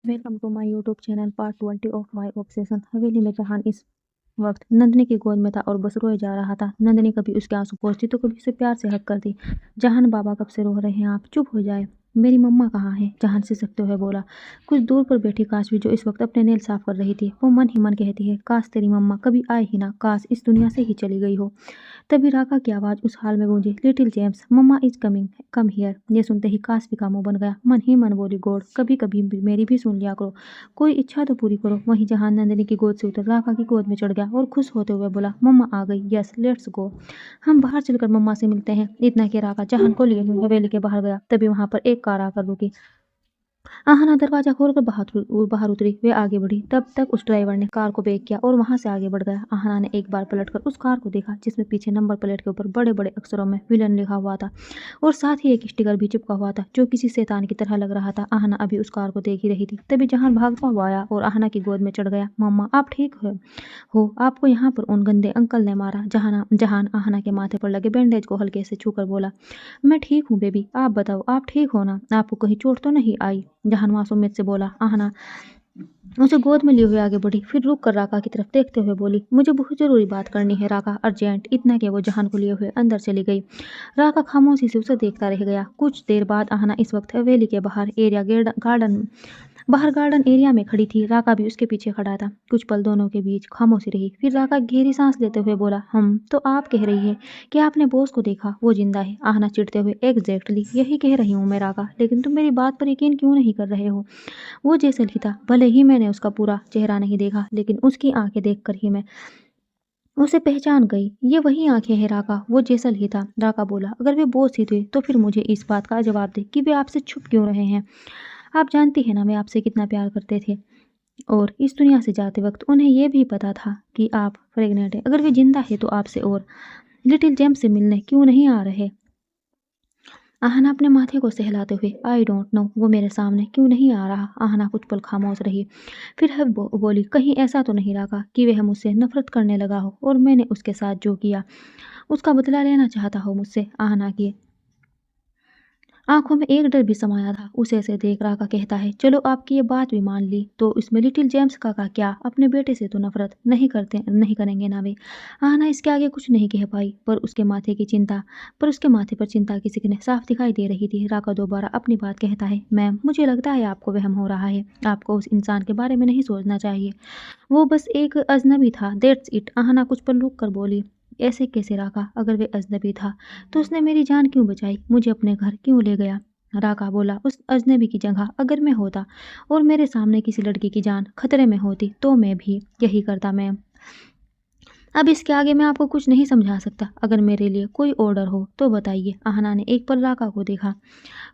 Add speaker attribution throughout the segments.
Speaker 1: Welcome to my YouTube channel part 20 of my obsession. हवेली में जहान इस वक्त नंदनी की गोद में था और बस रोए जा रहा था। नंदनी कभी उसके आंसू पोंछती तो कभी उसे प्यार से हक करती। जहान बाबा कब से रो रहे हैं, आप चुप हो जाए। मेरी मम्मा कहाँ है? जहान सिसकते हुए बोला। कुछ दूर पर बैठी काशवी जो इस वक्त अपने नेल साफ कर रही थी, वो मन ही मन कहती है, काश तेरी मम्मा कभी आए ही ना, काश इस दुनिया से ही चली गई हो। तभी राका की आवाज़ उस हाल में गूंजी, little James, mama is coming, come here. ये सुनते ही काशवी का मुंह बन गया। मन ही मन बोली, गॉड, कभी कभी मेरी भी सुन लिया करो, कोई इच्छा तो पूरी करो। वहीं जहान नंदिनी की गोद से उतर राका की गोद में चढ़ गया और खुश होते हुए बोला, मम्मा आ गई, यस लेट्स गो, हम बाहर चलकर मम्मा से मिलते हैं। इतना कि राका जहान को लिए हुए हवेली के बाहर गया। तभी वहां पर एक कार आकर रुकी। आहना दरवाजा खोलकर बाहर उतरी। वे आगे बढ़ी। तब तक उस ड्राइवर ने कार को ब्रेक किया और वहां से आगे बढ़ गया। आहना ने एक बार पलटकर उस कार को देखा जिसमें पीछे नंबर प्लेट के ऊपर बड़े बड़े अक्षरों में विलन लिखा हुआ था और साथ ही एक स्टिकर भी चिपका हुआ था जो किसी शैतान की तरह लग रहा था। आहना अभी उस कार को देख ही रही थी। तभी जहान भागता हुआ आया और आहना की गोद में चढ़ गया। मम्मा आप ठीक हो? आपको यहाँ पर उन गंदे अंकल ने मारा? जहान आहना के माथे पर लगे बैंडेज को हल्के से छूकर बोला, मैं ठीक हूँ बेबी, आप बताओ आप ठीक हो ना? आपको कहीं चोट तो नहीं आई? जहान मासूमियत से बोला। आहना उसे गोद में लिए हुए आगे बढ़ी, फिर रुक कर राका की तरफ देखते हुए बोली, मुझे बहुत जरूरी बात करनी है राका, अर्जेंट। इतना कि वो जहान को लिए हुए अंदर चली गई। राका खामोशी से उसे देखता रह गया। कुछ देर बाद आहना इस वक्त हवेली के बाहर गार्डन एरिया में खड़ी थी। राका भी उसके पीछे खड़ा था। कुछ पल दोनों के बीच खामोशी रही। फिर राका गहरी सांस लेते हुए बोला, हम तो आप कह रही है कि आपने बॉस को देखा, वो जिंदा है? आहना चिढ़ते हुए, एग्जैक्टली यही कह रही हूँ मैं राका, लेकिन तुम मेरी बात पर यकीन क्यों नहीं कर रहे हो? वो जैसल ही था। भले ही मैंने उसका पूरा चेहरा नहीं देखा, लेकिन उसकी आंखें देखकर ही मैं उसे पहचान गई। ये वही आंखें हैं राका, वो जैसल ही था। राका बोला, अगर वे बॉस ही थे तो फिर मुझे इस बात का जवाब दे कि वे आपसे छुप क्यों रहे हैं। आप जानती है ना मैं आपसे कितना प्यार करते थे, और इस दुनिया से जाते वक्त उन्हें यह भी पता था कि आप प्रेग्नेंट है। अगर वे जिंदा है तो आपसे और लिटिल जेम्स से मिलने क्यों नहीं आ रहे? आहना अपने माथे को सहलाते हुए, आई डोंट नो, वो मेरे सामने क्यों नहीं आ रहा? आहना कुछ पल खामोश रही, फिर बोली, कहीं ऐसा तो नहीं रखा कि वह मुझसे नफरत करने लगा हो और मैंने उसके साथ जो किया उसका बदला लेना चाहता हो मुझसे? आहना की आंखों में एक डर भी समाया था। उसे ऐसे देख राका कहता है, चलो आपकी ये बात भी मान ली तो इसमें लिटिल जेम्स का क्या? अपने बेटे से तो नफरत नहीं करेंगे ना वे? आहना इसके आगे कुछ नहीं कह पाई, पर उसके माथे पर चिंता की सिकने साफ दिखाई दे रही थी। राका दोबारा अपनी बात कहता है, मैम मुझे लगता है आपको वहम हो रहा है। आपको उस इंसान के बारे में नहीं सोचना चाहिए। वो बस एक अजनबी था, दैट्स इट। आहना कुछ पल रुक कर बोली, ऐसे कैसे राका? अगर वे अजनबी था तो उसने मेरी जान क्यों बचाई, मुझे अपने घर क्यों ले गया? राका बोला, उस अजनबी की जगह अगर मैं होता और मेरे सामने किसी लड़की की जान खतरे में होती तो मैं भी यही करता मैम। अब इसके आगे मैं आपको कुछ नहीं समझा सकता। अगर मेरे लिए कोई ऑर्डर हो तो बताइए। आहना ने एक पल राका को देखा,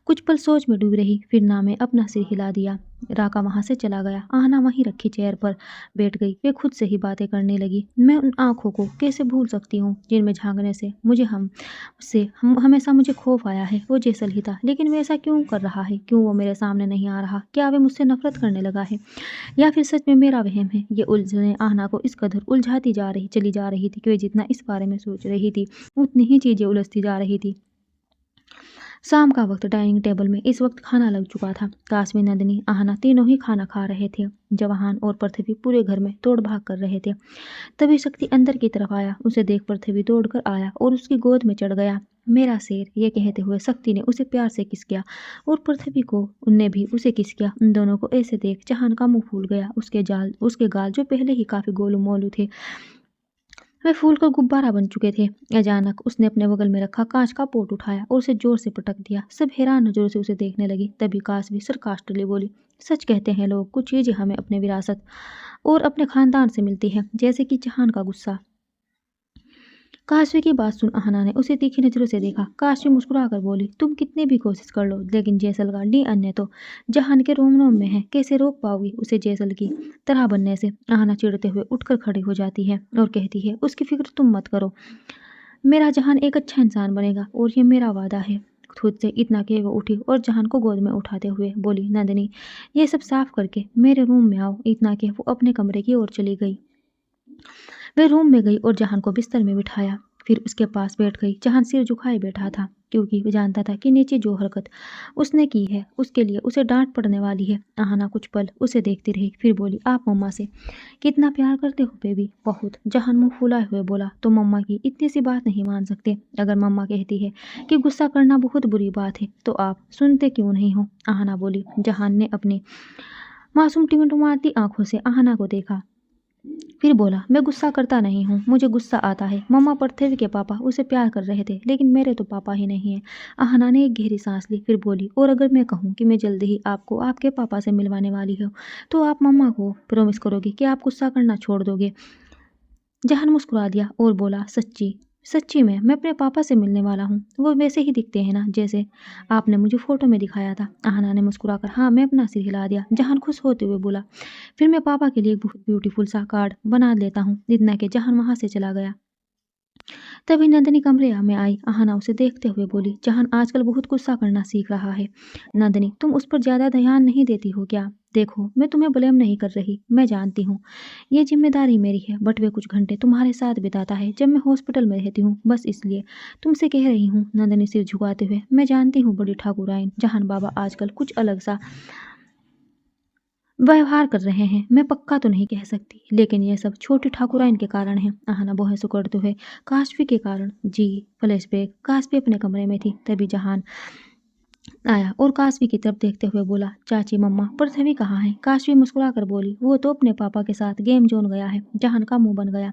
Speaker 1: कुछ पल सोच में डूबी रही, फिर ना में अपना सिर हिला दिया। राका वहां से चला गया। आहना वहीं रखी चेयर पर बैठ गई। वे खुद से ही बातें करने लगी। मैं उन आंखों को कैसे भूल सकती हूँ जिनमें झांकने से हमेशा मुझे खौफ आया है। वो जैसल ही था, लेकिन वे ऐसा क्यों कर रहा है? क्यों वो मेरे सामने नहीं आ रहा? क्या वे मुझसे नफरत करने लगा है, या फिर सच में मेरा वहम है? ये उलझने आहना को इस कदर उलझाती चली जा रही थी कि वे जितना इस बारे में सोच रही थी उतनी ही चीजें उलझती जा रही थी। शाम का वक्त। डाइनिंग टेबल में इस वक्त खाना लग चुका था। काश्मी, नंदिनी, आहना तीनों ही खाना खा रहे थे। जवाहन और पृथ्वी पूरे घर में दौड़ भाग कर रहे थे। तभी शक्ति अंदर की तरफ आया। उसे देख पृथ्वी दौड़कर आया और उसकी गोद में चढ़ गया। मेरा शेर, ये कहते हुए शक्ति ने उसे प्यार से किस किया और पृथ्वी को उनने भी उसे किस किया। उन दोनों को ऐसे देख जहान का मुंह फूल गया। उसके गाल जो पहले ही काफी गोलू मोलू थे, वे फूल का गुब्बारा बन चुके थे। अचानक उसने अपने बगल में रखा कांच का पोट उठाया और उसे जोर से पटक दिया। सब हैरान नजरों से उसे देखने लगी। तभी काश भी सरकास्टली बोली, सच कहते हैं लोग, कुछ चीजें हमें अपने विरासत और अपने खानदान से मिलती है, जैसे कि जहान का गुस्सा। काशवी की बात सुन आहना ने उसे तीखी नजरों से देखा। काशवी मुस्कुराकर बोली, तुम कितनी भी कोशिश कर लो, लेकिन जैसल का डीएनए तो जहान के रोम रोम में है। कैसे रोक पाओगी उसे जैसल की तरह बनने से? आहना चिढ़ते हुए उठकर खड़ी हो जाती है और कहती है, उसकी फिक्र तुम मत करो, मेरा जहान एक अच्छा इंसान बनेगा और ये मेरा वादा है। खुद से इतना कह वो उठी और जहान को गोद में उठाते हुए बोली, नंदिनी ये सब साफ करके मेरे रूम में आओ। इतना कह वो अपने कमरे की ओर चली गई। वे रूम में गई और जहान को बिस्तर में बिठाया। फिर उसके पास बैठ गई जहां सिर झुकाए बैठा था, क्योंकि वो जानता था कि नीचे जो हरकत उसने की है उसके लिए उसे डांट पड़ने वाली है। आहना कुछ पल उसे देखती रही, फिर बोली, आप मम्मा से कितना प्यार करते हो बेबी? बहुत। जहान मुंह फुलाए हुए बोला, तो मम्मा की इतनी सी बात नहीं मान सकते? अगर मम्मा कहती है कि गुस्सा करना बहुत बुरी बात है तो आप सुनते क्यों नहीं हो? आहना बोली। जहान ने अपनी मासूम टिमटिमाती आंखों से आहना को देखा, फिर बोला, मैं गुस्सा करता नहीं हूँ, मुझे गुस्सा आता है। मम्मा पृथ्वी के पापा उसे प्यार कर रहे थे, लेकिन मेरे तो पापा ही नहीं है। आहना ने एक गहरी सांस ली, फिर बोली, और अगर मैं कहूँ कि मैं जल्दी ही आपको आपके पापा से मिलवाने वाली हूँ, तो आप मम्मा को प्रॉमिस करोगे कि आप गुस्सा करना छोड़ दोगे? जहान मुस्कुरा दिया और बोला, सच्ची? सच्ची में मैं अपने पापा से मिलने वाला हूँ। वो वैसे ही दिखते हैं ना जैसे आपने मुझे फोटो में दिखाया था? आहना ने मुस्कुराकर हाँ में अपना सिर हिला दिया। जहान खुश होते हुए बोला, फिर मैं पापा के लिए एक बहुत ब्यूटीफुल सा कार्ड बना लेता हूँ। इतना के जहान वहां से चला गया। तभी नंदिनी कमरे में आई। आहना उसे देखते हुए बोली, जहान आजकल बहुत गुस्सा करना सीख रहा है। नंदिनी, तुम उस पर ज्यादा ध्यान नहीं देती हो क्या? देखो, मैं तुम्हें ब्लेम नहीं कर रही, मैं जानती हूँ ये जिम्मेदारी मेरी है, बट वे कुछ घंटे तुम्हारे साथ बिताता है जब मैं हॉस्पिटल में रहती हूँ, बस इसलिए तुमसे कह रही हूँ। नंदिनी सिर झुकाते हुए, मैं जानती हूँ बड़ी ठाकुराइन, जहान बाबा आजकल कुछ अलग सा व्यवहार कर रहे हैं। मैं पक्का तो नहीं कह सकती, लेकिन ये सब छोटी ठाकुराइन के कारण है। आहना बहस करते हुए, काशवी के कारण? जी। फ्लैशबैक। काशवी अपने कमरे में थी, तभी जहान आया और काशवी की तरफ देखते हुए बोला, चाची मम्मा पृथ्वी कहाँ है? काशवी मुस्कुराकर बोली, वो तो अपने पापा के साथ गेम जोन गया है। जहान का मुंह बन गया।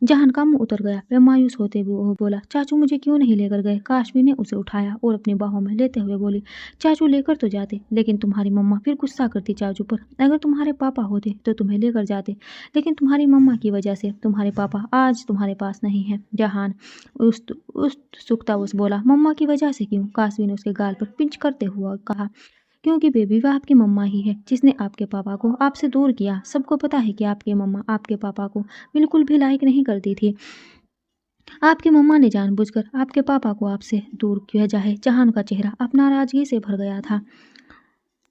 Speaker 1: जहान का मुंह उतर गया। वह मायूस होते हुए वो बोला, चाचू मुझे क्यों नहीं लेकर गए? काशवी ने उसे उठाया और अपनी बाहों में लेते हुए बोली, चाचू लेकर तो जाते, लेकिन तुम्हारी मम्मा फिर गुस्सा करती चाचू पर। अगर तुम्हारे पापा होते तो तुम्हें लेकर जाते, लेकिन तुम्हारी मम्मा की वजह से तुम्हारे पापा आज तुम्हारे पास नहीं है। जहान उत्सुकतावश बोला, मम्मा की वजह से क्यों? काशवी ने उसके गाल पर पिंच करते हुए कहा, क्योंकि बेबी वह आपकी मम्मा ही है जिसने आपके पापा को आपसे दूर किया। सबको पता है कि आपकी मम्मा आपके पापा को बिल्कुल भी लाइक नहीं करती थी। आपकी मम्मा ने जानबूझकर आपके पापा को आपसे दूर भेजा है। जहान का चेहरा अपना नाराजगी से भर गया था।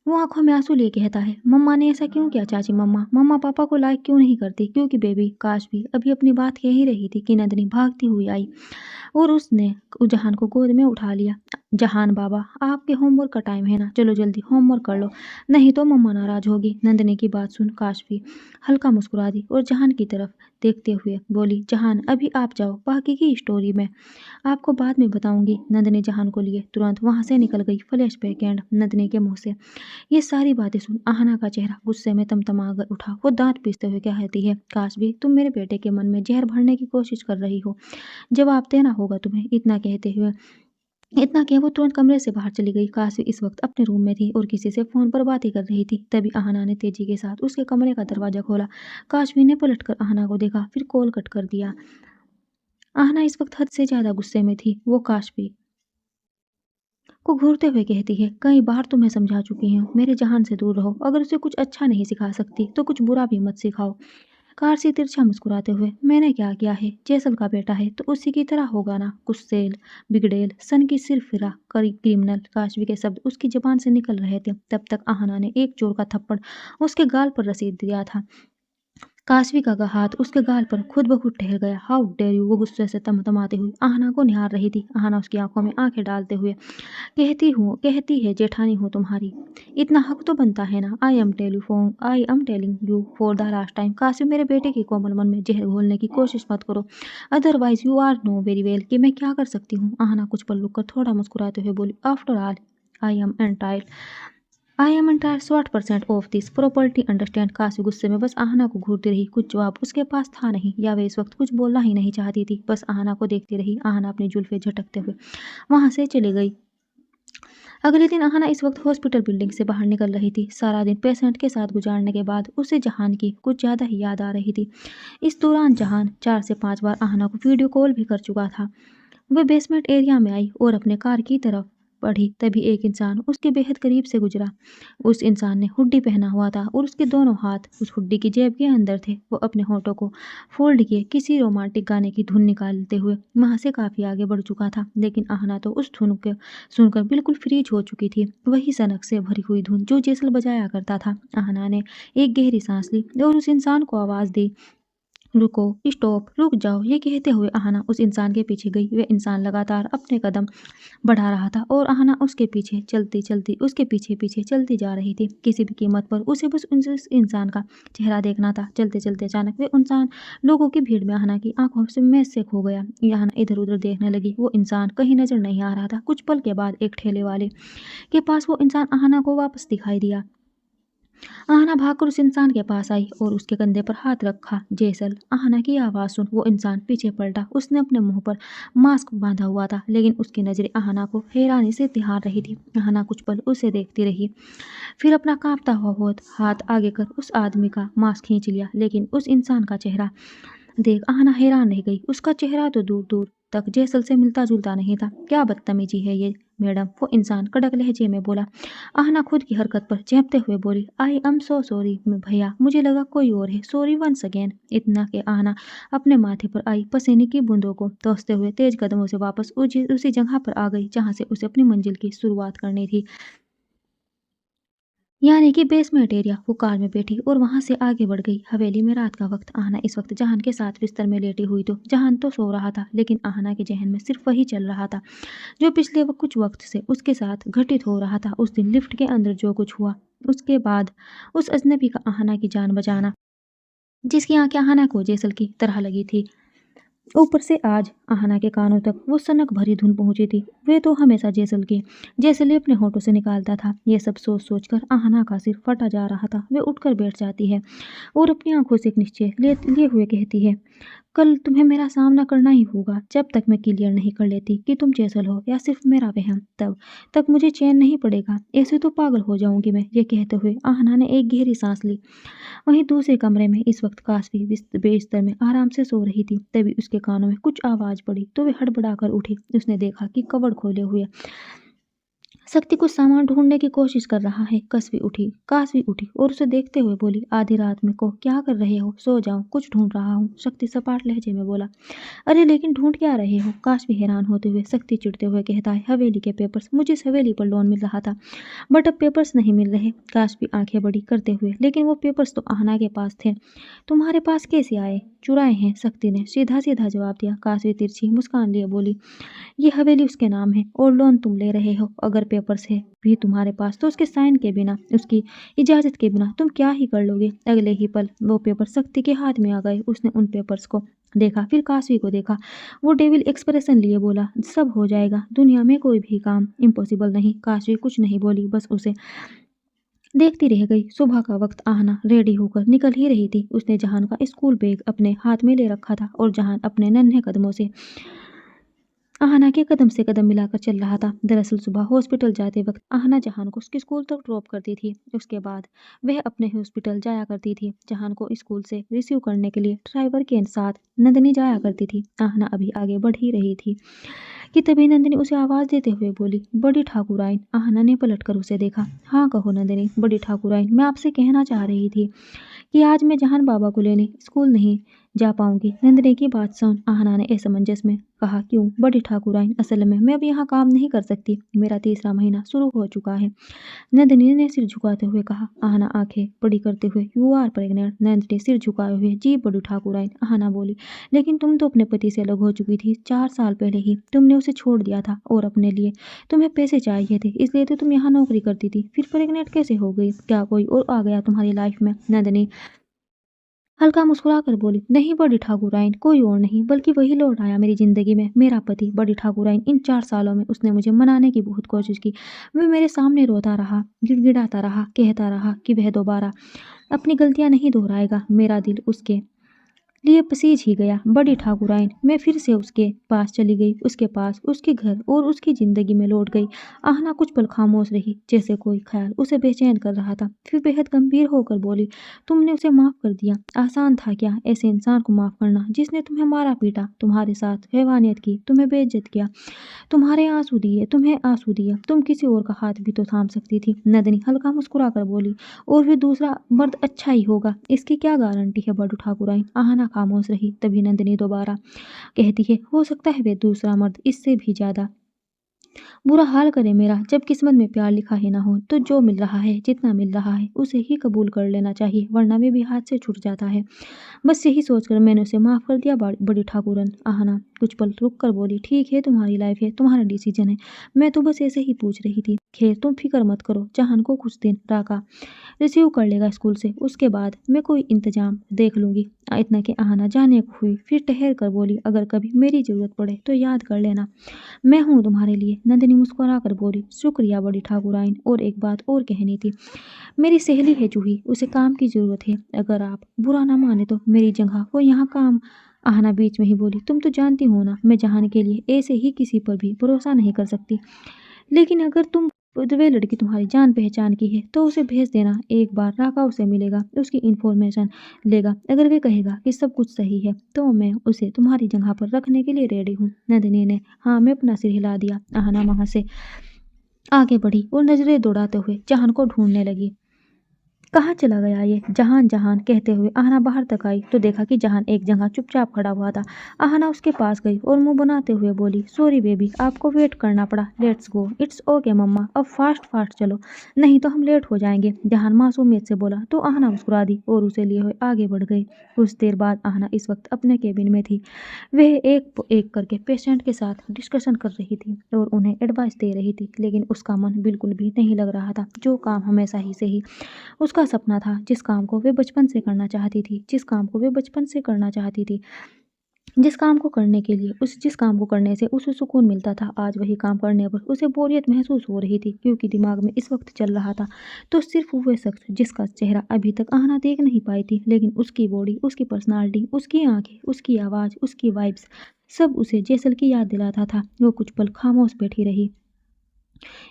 Speaker 1: वो आंखों में आंसू लिए कहता है, मम्मा ने ऐसा क्यों किया? चाची मम्मा मम्मा पापा को लाइक क्यों नहीं करती? क्योंकि बेबी। काशवी अभी अपनी बात कह ही रही थी कि नंदिनी भागती हुई आई और उसने जहान को गोद में उठा लिया। जहान बाबा, आपके होमवर्क का टाइम है ना, चलो जल्दी होमवर्क कर लो, नहीं तो मम्मा नाराज होगी। नंदिनी की बात सुन काशवी हल्का मुस्कुरा दी और जहान की तरफ देखते हुए बोली, जहान अभी आप जाओ, बाकी की स्टोरी मैं आपको बाद में बताऊंगी। नंदिनी जहान को लिए तुरंत वहां से निकल गई। Flashback and. नंदिनी के मुंह से ये सारी बातें सुन आहना का चेहरा गुस्से में तमतमा उठा। वो दांत पीसते हुए कहती है, काशवी तुम मेरे बेटे के मन में जहर भरने की कोशिश कर रही हो, जवाब देना होगा तुम्हें। इतना कह वो तुरंत कमरे से बाहर चली गई। काशवी इस वक्त अपने रूम में थी और किसी से फोन पर बातें कर रही थी। तभी आहना ने तेजी के साथ उसके कमरे का दरवाजा खोला। काशवी ने पलटकर आहना को देखा, फिर कॉल कट कर दिया। आहना इस वक्त हद से ज्यादा गुस्से में थी। वो काशवी को घूरते हुए कहती है, कई बार तुम्हें समझा चुकी हूँ, मेरे जहान से दूर रहो। अगर उसे कुछ अच्छा नहीं सिखा सकती तो कुछ बुरा भी मत सिखाओ। कार से तिरछा मुस्कुराते हुए, मैंने क्या किया है? जैसल का बेटा है तो उसी की तरह होगा ना, गुस्सेल, बिगड़ेल, सन की सिर फिरा क्रिमिनल। काशवी के शब्द उसकी जबान से निकल रहे थे तब तक आहना ने एक जोर का थप्पड़ उसके गाल पर रसीद दिया था। काशवी का हाथ उसके गाल पर खुद ब खुद ठहर गया। How dare you! वो गुस्से से तमतमाती हुई आहना को निहार रही थी। आहना उसकी आंखों में आंखें डालते हुए कहती है, जेठानी हो तुम्हारी, इतना हक तो बनता है ना। I am telling you for the last time. Kashif, मेरे बेटे के कोमल मन में जहर घोलने की कोशिश मत करो, otherwise you are know very well कि मैं क्या कर सकती हूँ। आहना कुछ पल रुककर थोड़ा मुस्कुराते हुए बोली, after all I am entire 60% of this property understand. Kashif गुस्से में बस आहना को घूरती रही। कुछ जवाब उसके पास था नहीं, या वे इस वक्त कुछ बोलना ही नहीं चाहती थी, बस आहना को देखती रही। आहना अपनी जुल्फे झटकते हुए वहां से चली गई। अगले दिन आहना इस वक्त हॉस्पिटल बिल्डिंग से बाहर निकल रही थी। सारा दिन पेशेंट के साथ गुजारने के बाद उसे जहान की कुछ ज़्यादा ही याद आ रही थी। इस दौरान जहान 4 से 5 बार आहना को वीडियो कॉल भी कर चुका था। वह बेसमेंट एरिया में आई और अपने कार की तरफ बढ़ी। तभी एक इंसान उसके बेहद करीब से गुजरा। उस इंसान ने हुड्डी पहना हुआ था और उसके दोनों हाथ उस हुड्डी की जेब के अंदर थे। वो अपने होठों को फोल्ड किए किसी रोमांटिक गाने की धुन निकालते हुए वहां से काफी आगे बढ़ चुका था, लेकिन आहना तो उस धुन को सुनकर बिल्कुल फ्रीज हो चुकी थी। वही सनक से भरी हुई धुन जो जेसल बजाया करता था। आहना ने एक गहरी सांस ली और उस इंसान को आवाज दी, रुको, स्टॉप, रुक जाओ, ये कहते हुए आहना उस इंसान के पीछे गई। वह इंसान लगातार अपने कदम बढ़ा रहा था और आहना उसके पीछे चलती चलती उसके पीछे पीछे चलती जा रही थी। किसी भी कीमत पर उसे बस उस इंसान का चेहरा देखना था। चलते चलते अचानक वे इंसान लोगों की भीड़ में आहना की आंखों से खो गया। आहना इधर उधर देखने लगी। वो इंसान कहीं नजर नहीं आ रहा था। कुछ पल के बाद एक ठेले वाले के पास वो इंसान आहना को वापस दिखाई दिया। आहना भागकर उस इंसान के पास आई और उसके कंधे पर हाथ रखा। जैसल, आहना की आवाज़ सुन वो इंसान पीछे पलटा। उसने अपने मुंह पर मास्क बांधा हुआ था, लेकिन उसकी नज़रें आहना को हैरानी से निहार रही थी। आहना कुछ पल उसे देखती रही, फिर अपना कांपता हुआ हाथ आगे कर उस आदमी का मास्क खींच लिया। लेकिन उस इंसान का चेहरा देख आहना हैरान रह गई। उसका चेहरा तो दूर दूर तक जैसल से मिलता जुलता नहीं था। क्या बदतमीजी है ये मैडम, वो इंसान कड़क लहजे में बोला। आहना खुद की हरकत पर चेंपते हुए बोली, आई एम सो सॉरी भैया, मुझे लगा कोई और है, सॉरी वंस अगेन। इतना के आहना अपने माथे पर आई पसीने की बूंदों को तोसते हुए तेज कदमों से वापस उसी जगह पर आ गई जहाँ से उसे अपनी मंजिल की शुरुआत करनी थी, यानी कि बेसमेंट एरिया। वो कार में बैठी और वहां से आगे बढ़ गई। हवेली में रात का वक्त। आहना इस वक्त जहान के साथ बिस्तर में लेटी हुई तो जहान तो सो रहा था, लेकिन आहना के जहन में सिर्फ वही चल रहा था जो पिछले कुछ वक्त से उसके साथ घटित हो रहा था। उस दिन लिफ्ट के अंदर जो कुछ हुआ, उसके बाद उस अजनबी का आहना की जान बचाना, जिसकी आंखें आहना को जैसल की तरह लगी थी। ऊपर से आज आहना के कानों तक वो सनक भरी धुन पहुंची थी। वे तो हमेशा जैसल के जैसली अपने होठों से निकालता था। ये सब सोच सोच कर आहना का सिर फटा जा रहा था। वे उठकर बैठ जाती है और अपनी आंखों से एक निश्चय लिए हुए कहती है, कल तुम्हें मेरा सामना करना ही होगा। जब तक मैं क्लियर नहीं कर लेती कि तुम जैसल हो या सिर्फ मेरा वहम, तब तक मुझे चैन नहीं पड़ेगा। ऐसे तो पागल हो जाऊंगी मैं। ये कहते हुए आहना ने एक गहरी सांस ली। वहीं दूसरे कमरे में इस वक्त काशवी बिस्तर में आराम से सो रही थी। तभी उसके कानों में कुछ आवाज पड़ी तो वे हड़बड़ाकर उठी। उसने देखा कि कबर्ड खोले हुए शक्ति कुछ सामान ढूंढने की कोशिश कर रहा है। काशवी उठी और उसे देखते हुए बोली, आधी रात में को क्या कर रहे हो? सो जाओ, कुछ ढूंढ रहा हूँ। शक्ति सपाट लहजे में बोला, अरे लेकिन ढूंढ क्या रहे हो? काशवी हैरान होते हुए शक्ति चिढ़ते हुए कहता है, हवेली के पेपर्स। मुझे इस हवेली पर लोन मिल रहा था, बट अब पेपर्स नहीं मिल रहे। काशवी आंखें बड़ी करते हुए, लेकिन वो पेपर्स तो आहना के पास थे। तुम्हारे पास कैसे आए? चुराए हैं, शक्ति ने सीधा सीधा जवाब दिया। काशवी तिरछी मुस्कान लिए बोली, ये हवेली उसके नाम है और लोन तुम ले रहे हो। अगर पेपर्स है भी तुम्हारे पास तो उसके साइन के बिना, उसकी इजाजत के बिना तुम क्या ही कर लोगे? अगले ही पल वो पेपर शक्ति के हाथ में आ गए। उसने उन पेपर्स को देखा, फिर काशवी को देखा। वो डेविल एक्सप्रेशन लिए बोला, सब हो जाएगा, दुनिया में कोई भी काम इम्पॉसिबल नहीं। काशवी कुछ नहीं बोली, बस उसे देखती रह गई। सुबह का वक्त। आहना रेडी होकर निकल ही रही थी। उसने जहान का स्कूल बैग अपने हाथ में ले रखा था और जहान अपने नन्हे कदमों से आहना के कदम से कदम मिलाकर चल रहा था। दरअसल सुबह हॉस्पिटल जाते वक्त आहना जहान को उसके स्कूल तक ड्रॉप करती थी। उसके बाद वह अपने हॉस्पिटल जाया करती थी। जहान को स्कूल से रिसीव करने के लिए ड्राइवर के साथ नंदिनी जाया करती थी। आहना अभी आगे बढ़ ही रही थी कि तभी नंदिनी उसे आवाज देते हुए बोली, बड़ी ठाकुराइन। आहना ने पलटकर उसे देखा। हाँ कहो नंदिनी। बड़ी ठाकुराइन, मैं आपसे कहना चाह रही थी कि आज मैं जहान बाबा को लेने स्कूल नहीं जा पाऊंगी। नंदिनी की बात सुन आहना ने असमंजस में कहा, क्यों? बड़ी ठाकुराइन, असल में मैं अब यहाँ काम नहीं कर सकती। मेरा तीसरा महीना शुरू हो चुका है। नंदिनी ने सिर झुकाते हुए कहा। आहना आंखें बड़ी करते हुए, यू आर प्रेग्नेंट। नंदिनी सिर झुकाए हुए, जी बड़ी ठाकुराइन। आहना बोली, लेकिन तुम तो अपने पति से अलग हो चुकी थी 4 साल पहले ही। तुमने उसे छोड़ दिया था और अपने लिए तुम्हें पैसे चाहिए थे, इसलिए तो तुम यहाँ नौकरी करती थी। फिर प्रेग्नेंट कैसे हो गई? क्या कोई और आ गया तुम्हारी लाइफ में? नंदिनी हल्का मुस्कुराकर बोली, नहीं बड़ी ठाकुराइन, कोई और नहीं, बल्कि वही लौट आया मेरी जिंदगी में, मेरा पति। बड़ी ठाकुराइन, इन 4 सालों में उसने मुझे मनाने की बहुत कोशिश की। वह मेरे सामने रोता रहा, गिड़गिड़ाता रहा, कहता रहा कि वह दोबारा अपनी गलतियां नहीं दोहराएगा। मेरा दिल उसके लिए पसीज ही गया। बड़ी ठाकुराइन, मैं फिर से उसके पास चली गई, उसके पास, उसके घर और उसकी जिंदगी में लौट गई। आहना कुछ पल खामोश रही, जैसे कोई ख्याल उसे बेचैन कर रहा था। फिर बेहद गंभीर होकर बोली, तुमने उसे माफ कर दिया? आसान था क्या ऐसे इंसान को माफ करना जिसने तुम्हें मारा पीटा, तुम्हारे साथ हैवानियत की, तुम्हें बेइज्जत किया, तुम्हें आंसू दिए? तुम किसी और का हाथ भी तो थाम सकती थी। नंदिनी हल्का मुस्कुराकर बोली, और फिर दूसरा मर्द अच्छा ही होगा, इसकी क्या गारंटी है बड़ू ठाकुराइन? आहना खामोश रही। तभी नंदिनी दोबारा कहती है, हो सकता है वे दूसरा मर्द इससे भी ज्यादा बुरा हाल करे मेरा, जब किस्मत में प्यार लिखा ही ना हो तो जो मिल रहा है, जितना मिल रहा है उसे ही कबूल कर लेना चाहिए, वरना वे भी हाथ से छूट जाता है। बस यही सोचकर मैंने उसे माफ़ कर दिया। बड़ी ठाकुरन। आहना कुछ पल रुक कर बोली, ठीक है, तुम्हारी लाइफ है, तुम्हारा डिसीजन है, मैं तो बस ऐसे ही पूछ रही थी। खैर तुम फिक्र मत करो, जहान को कुछ दिन राका रिसीव कर लेगा स्कूल से, उसके बाद मैं कोई इंतजाम देख लूँगी। इतना कि आहना जाने को हुई, फिर ठहर कर बोली, अगर कभी मेरी ज़रूरत पड़े तो याद कर लेना, मैं हूँ तुम्हारे लिए। नंदिनी मुस्कुरा कर बोली, शुक्रिया बड़ी ठाकुराइन। और एक बात और कहनी थी, मेरी सहेली है जूही, उसे काम की ज़रूरत है, अगर आप बुरा ना माने तो मेरी जगह वो यहाँ काम। आहना बीच में ही बोली, तुम तो जानती हो ना, मैं जहान के लिए ऐसे ही किसी पर भी भरोसा नहीं कर सकती, लेकिन अगर तुम वे लड़की तुम्हारी जान पहचान की है तो उसे भेज देना। एक बार राका उसे मिलेगा, उसकी इन्फॉर्मेशन लेगा, अगर वे कहेगा कि सब कुछ सही है तो मैं उसे तुम्हारी जगह पर रखने के लिए रेडी हूँ। नंदिनी ने हाँ में अपना सिर हिला दिया। आहना वहाँ से आगे बढ़ी और नजरें दौड़ाते हुए जहान को ढूंढने लगी। कहाँ चला गया ये जहान, जहान कहते हुए आहना बाहर तक आई तो देखा कि जहान एक जगह चुपचाप खड़ा हुआ था। आहना उसके पास गई और मुंह बनाते हुए बोली, सॉरी बेबी, आपको वेट करना पड़ा, लेट्स गो। इट्स ओके मम्मा, अब फास्ट फास्ट चलो, नहीं तो हम लेट हो जाएंगे, जहान मासूमियत से बोला तो आहना मुस्कुरा दी और उसे लिए हुए आगे बढ़ गई। कुछ देर बाद आहना इस वक्त अपने केबिन में थी। वह एक एक करके पेशेंट के साथ डिस्कशन कर रही थी और उन्हें एडवाइस दे रही थी, लेकिन उसका मन बिल्कुल भी नहीं लग रहा था। जो काम हमेशा ही से ही उसका सपना था, जिस काम को वे बचपन से करना चाहती थी, जिस काम को वे बचपन से करना चाहती थी, जिस काम को करने के लिए जिस काम को करने से उसे सुकून मिलता था, आज वही काम करने पर उसे बोरियत महसूस हो रही थी, क्योंकि दिमाग में इस वक्त चल रहा था तो सिर्फ वह शख्स जिसका चेहरा अभी तक आहना देख नहीं पाई थी, लेकिन उसकी बॉडी, उसकी पर्सनालिटी, उसकी आंखें, उसकी आवाज़, उसकी वाइब्स, सब उसे जैसल की याद दिलाता था। वो कुछ पल खामोश बैठी रही,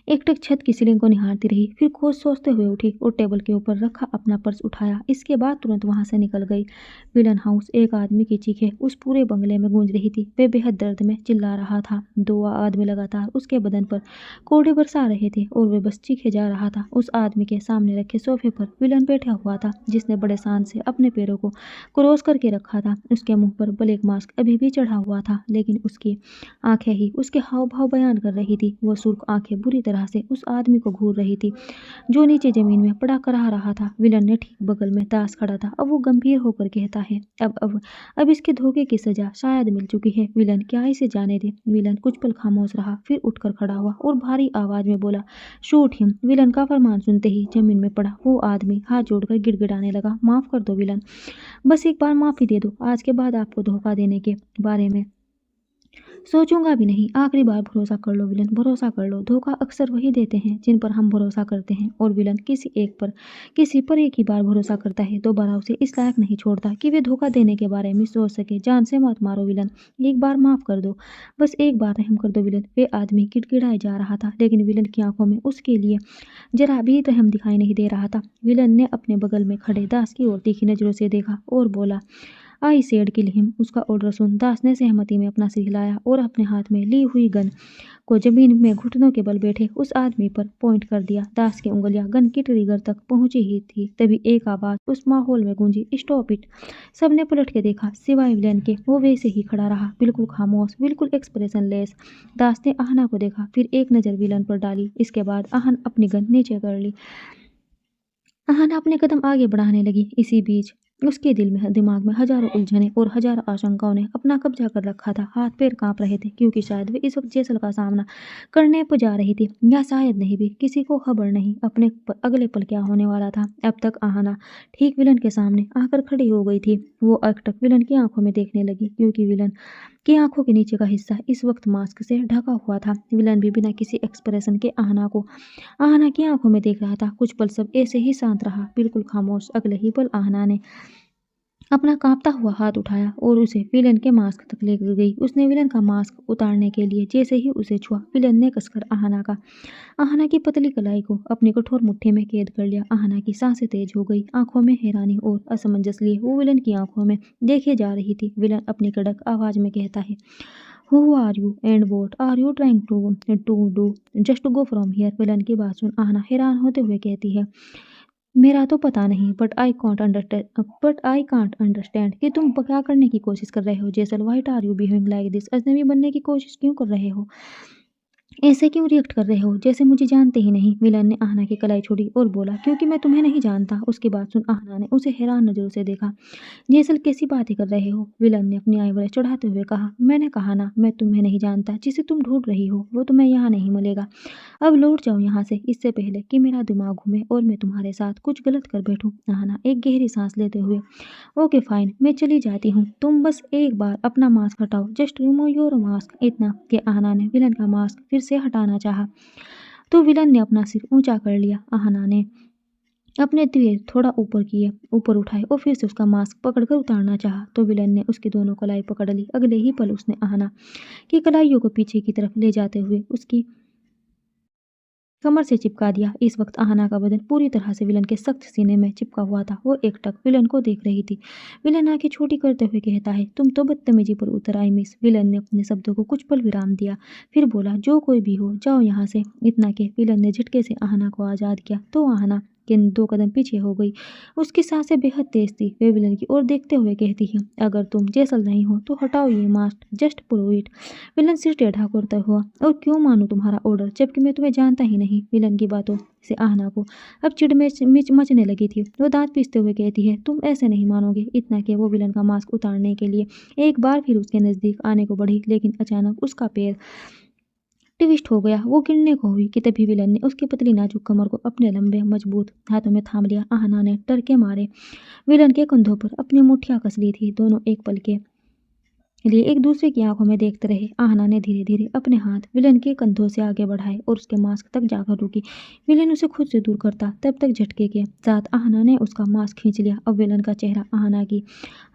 Speaker 1: एकटक छत की सीलिंग को निहारती रही, फिर खोज सोचते हुए उठी और टेबल के ऊपर रखा अपना पर्स उठाया। इसके बाद तुरंत वहां से निकल गई। Villain house. एक आदमी की चीखें उस पूरे बंगले में गूंज रही थी। वे बेहद दर्द में चिल्ला रहा था। दो आदमी लगातार उसके बदन पर कोड़े बरसा रहे थे और वे बस चीखे जा रहा था। उस आदमी के सामने रखे सोफे पर विलन बैठा हुआ था, जिसने बड़े शान से अपने पैरों को क्रॉस करके रखा था। उसके मुंह पर ब्लैक मास्क अभी भी चढ़ा हुआ था, लेकिन उसकी आंखें ही उसके हाव भाव बयान कर रही थी। वो सुर्ख आंखें बुरी तरह से उस आदमी को घूर रही थी, जो नीचे जमीन में पड़ा कराह रहा था। विलन ने ठीक बगल में दास खड़ा था। अब वो गंभीर होकर कहता है, अब इसके धोखे की सजा शायद मिल चुकी है। विलन, क्या इसे जाने दे। विलन कुछ पल खामोश रहा, फिर उठकर खड़ा हुआ और भारी आवाज में बोला, शूट हिम। विलन का फरमान सुनते ही जमीन में पड़ा वो आदमी हाथ जोड़कर गिड़गिड़ाने लगा, माफ कर दो विलन, बस एक बार माफी दे दो। आज के बाद आपको धोखा देने के बारे में सोचूंगा भी नहीं। आखिरी बार भरोसा कर लो विलन, भरोसा कर लो। धोखा अक्सर वही देते हैं जिन पर हम भरोसा करते हैं, और विलन किसी पर एक ही बार भरोसा करता है, दोबारा उसे इस लायक नहीं छोड़ता कि वे धोखा देने के बारे में सोच सके। जान से मत मारो विलन, एक बार माफ कर दो, बस एक बार रहम कर दो विलन। वे आदमी गिड़गिड़ाए जा रहा था, लेकिन विलन की आंखों में उसके लिए जरा भी रहम दिखाई नहीं दे रहा था। विलन ने अपने बगल में खड़े दास की ओर तीखी नजरों से देखा और बोला, आई सेड किल हिम। उसका ऑर्डर सुन दास ने सहमति में अपना सिर हिलाया और अपने हाथ में ली हुई गन को जमीन में घुटनों के बल बैठे उस आदमी पर पॉइंट कर दिया। दास की उंगलियां गन की ट्रिगर तक पहुंची ही थी, तभी एक आवाज उस माहौल में गूंजी, स्टॉप इट। सबने पलट के देखा, सिवाय विलेन के। वो वैसे ही खड़ा रहा, बिल्कुल खामोश, बिल्कुल एक्सप्रेशन लेस। दास ने आहना को देखा, फिर एक नजर विलन पर डाली। इसके बाद आहन अपनी गन नीचे कर ली। आहना अपने कदम आगे बढ़ाने लगी। इसी बीच उसके दिमाग में हजारों उलझने और हजारों आशंकाओं ने अपना कब्जा कर रखा था। हाथ पैर कांप रहे थे, क्योंकि शायद वे इस वक्त जैसल का सामना करने पर जा रही थी, या शायद नहीं भी। किसी को खबर नहीं अगले पल क्या होने वाला था। अब तक आहना ठीक विलन के सामने आकर खड़ी हो गई थी। वो अकटक विलन की आंखों में देखने लगी, क्योंकि विलन की आंखों के नीचे का हिस्सा इस वक्त मास्क से ढका हुआ था। विलन भी बिना किसी एक्सप्रेशन के आहना की आंखों में देख रहा था। कुछ पल सब ऐसे ही शांत रहा, बिल्कुल खामोश। अगले ही पल आहना ने अपना कांपता हुआ हाथ उठाया और उसे विलन के मास्क तक लेकर गई। उसने विलन का मास्क उतारने के लिए जैसे ही उसे छुआ, विलन ने कसकर आहना की पतली कलाई को अपनी कठोर मुट्ठी में कैद कर लिया। आहना की सांसें तेज हो गई, आंखों में हैरानी और असमंजस लिए वो विलन की आंखों में देखे जा रही थी। विलन अपनी कड़क आवाज में कहता है, who are you and what are you trying to do, just go from here. Villain की बात सुन आहना हैरान होते हुए कहती है, मेरा तो पता नहीं, बट आई कांट अंडरस्टैंड कि तुम क्या करने की कोशिश कर रहे हो। Jaisal, what are you behaving like this. अजनबी बनने की कोशिश क्यों कर रहे हो। ऐसे क्यों रिएक्ट कर रहे हो जैसे मुझे जानते ही नहीं। विलन ने आहना की कलाई छोड़ी और बोला, क्योंकि मैं तुम्हें नहीं जानता। उसकी बात सुन आहना ने उसे हैरान नजरों से देखा। जेसल कैसी बातें कर रहे हो? विलन ने अपनी आईब्रो चढ़ाते हुए कहा। मैंने कहा ना, मैं तुम्हें नहीं जानता। जिसे तुम ढूंढ रही हो वो तुम्हें यहाँ नहीं मिलेगा। अब लौट जाओ यहाँ से, इससे पहले कि मेरा दिमाग घूमे और मैं तुम्हारे साथ कुछ गलत कर बैठूं। आहना एक गहरी सांस लेते हुए, ओके फाइन, मैं चली जाती हूँ। तुम बस एक बार अपना मास्क हटाओ, जस्ट रिमूव योर मास्क। इतना कि आहना ने विलन का मास्क फिर से हटाना चाहा तो विलन ने अपना सिर ऊंचा कर लिया। आहना ने अपने तीर थोड़ा ऊपर उठाए और फिर से उसका मास्क पकड़कर उतारना चाहा तो विलन ने उसकी दोनों कलाई पकड़ ली। अगले ही पल उसने आहना की कलाइयों को पीछे की तरफ ले जाते हुए उसकी कमर से चिपका दिया। इस वक्त आहना का बदन पूरी तरह से विलन के सख्त सीने में चिपका हुआ था। वो एकटक विलन को देख रही थी। विलन आंखें छोटी करते हुए कहता है, तुम तो बदतमीजी पर उतर आई मिस। विलन ने अपने शब्दों को कुछ पल विराम दिया, फिर बोला, जो कोई भी हो, जाओ यहाँ से। इतना के विलन ने झटके से आहना को आजाद किया तो आहना के 2 कदम पीछे हो गई। उसकी सांसें बेहद तेज थी। वे विलन की ओर देखते हुए कहती है, अगर तुम जेसल नहीं हो तो हटाओ ये mask, just prove it. Villain सिर टेढ़ा करता हुआ, और क्यों मानूं तुम्हारा ऑर्डर, जबकि मैं तुम्हें जानता ही नहीं। विलन की बातों से आहना को अब चिढ़ मचने लगी थी। वो दांत पीसते हुए कहती है, तुम ऐसे नहीं मानोगे। इतना कि वो विलन का मास्क उतारने के लिए एक बार फिर उसके नजदीक आने को बढ़ी, लेकिन अचानक उसका पैर ट्विस्ट हो गया। वो गिरने को हुई कि तभी विलन ने उसकी पतली नाजुक कमर को अपने लंबे मजबूत हाथों में थाम लिया। आहना ने टरके मारे विलन के कंधों पर अपनी मुठ्ठियां कस ली थी। दोनों एक पल के लिए एक दूसरे की आंखों में देखते रहे। आहना ने धीरे धीरे अपने हाथ विलन के कंधों से आगे बढ़ाए और उसके मास्क तक जाकर रुकी। विलन उसे खुद से दूर करता, तब तक झटके के साथ आहना ने उसका मास्क खींच लिया। अब विलन का चेहरा आहना की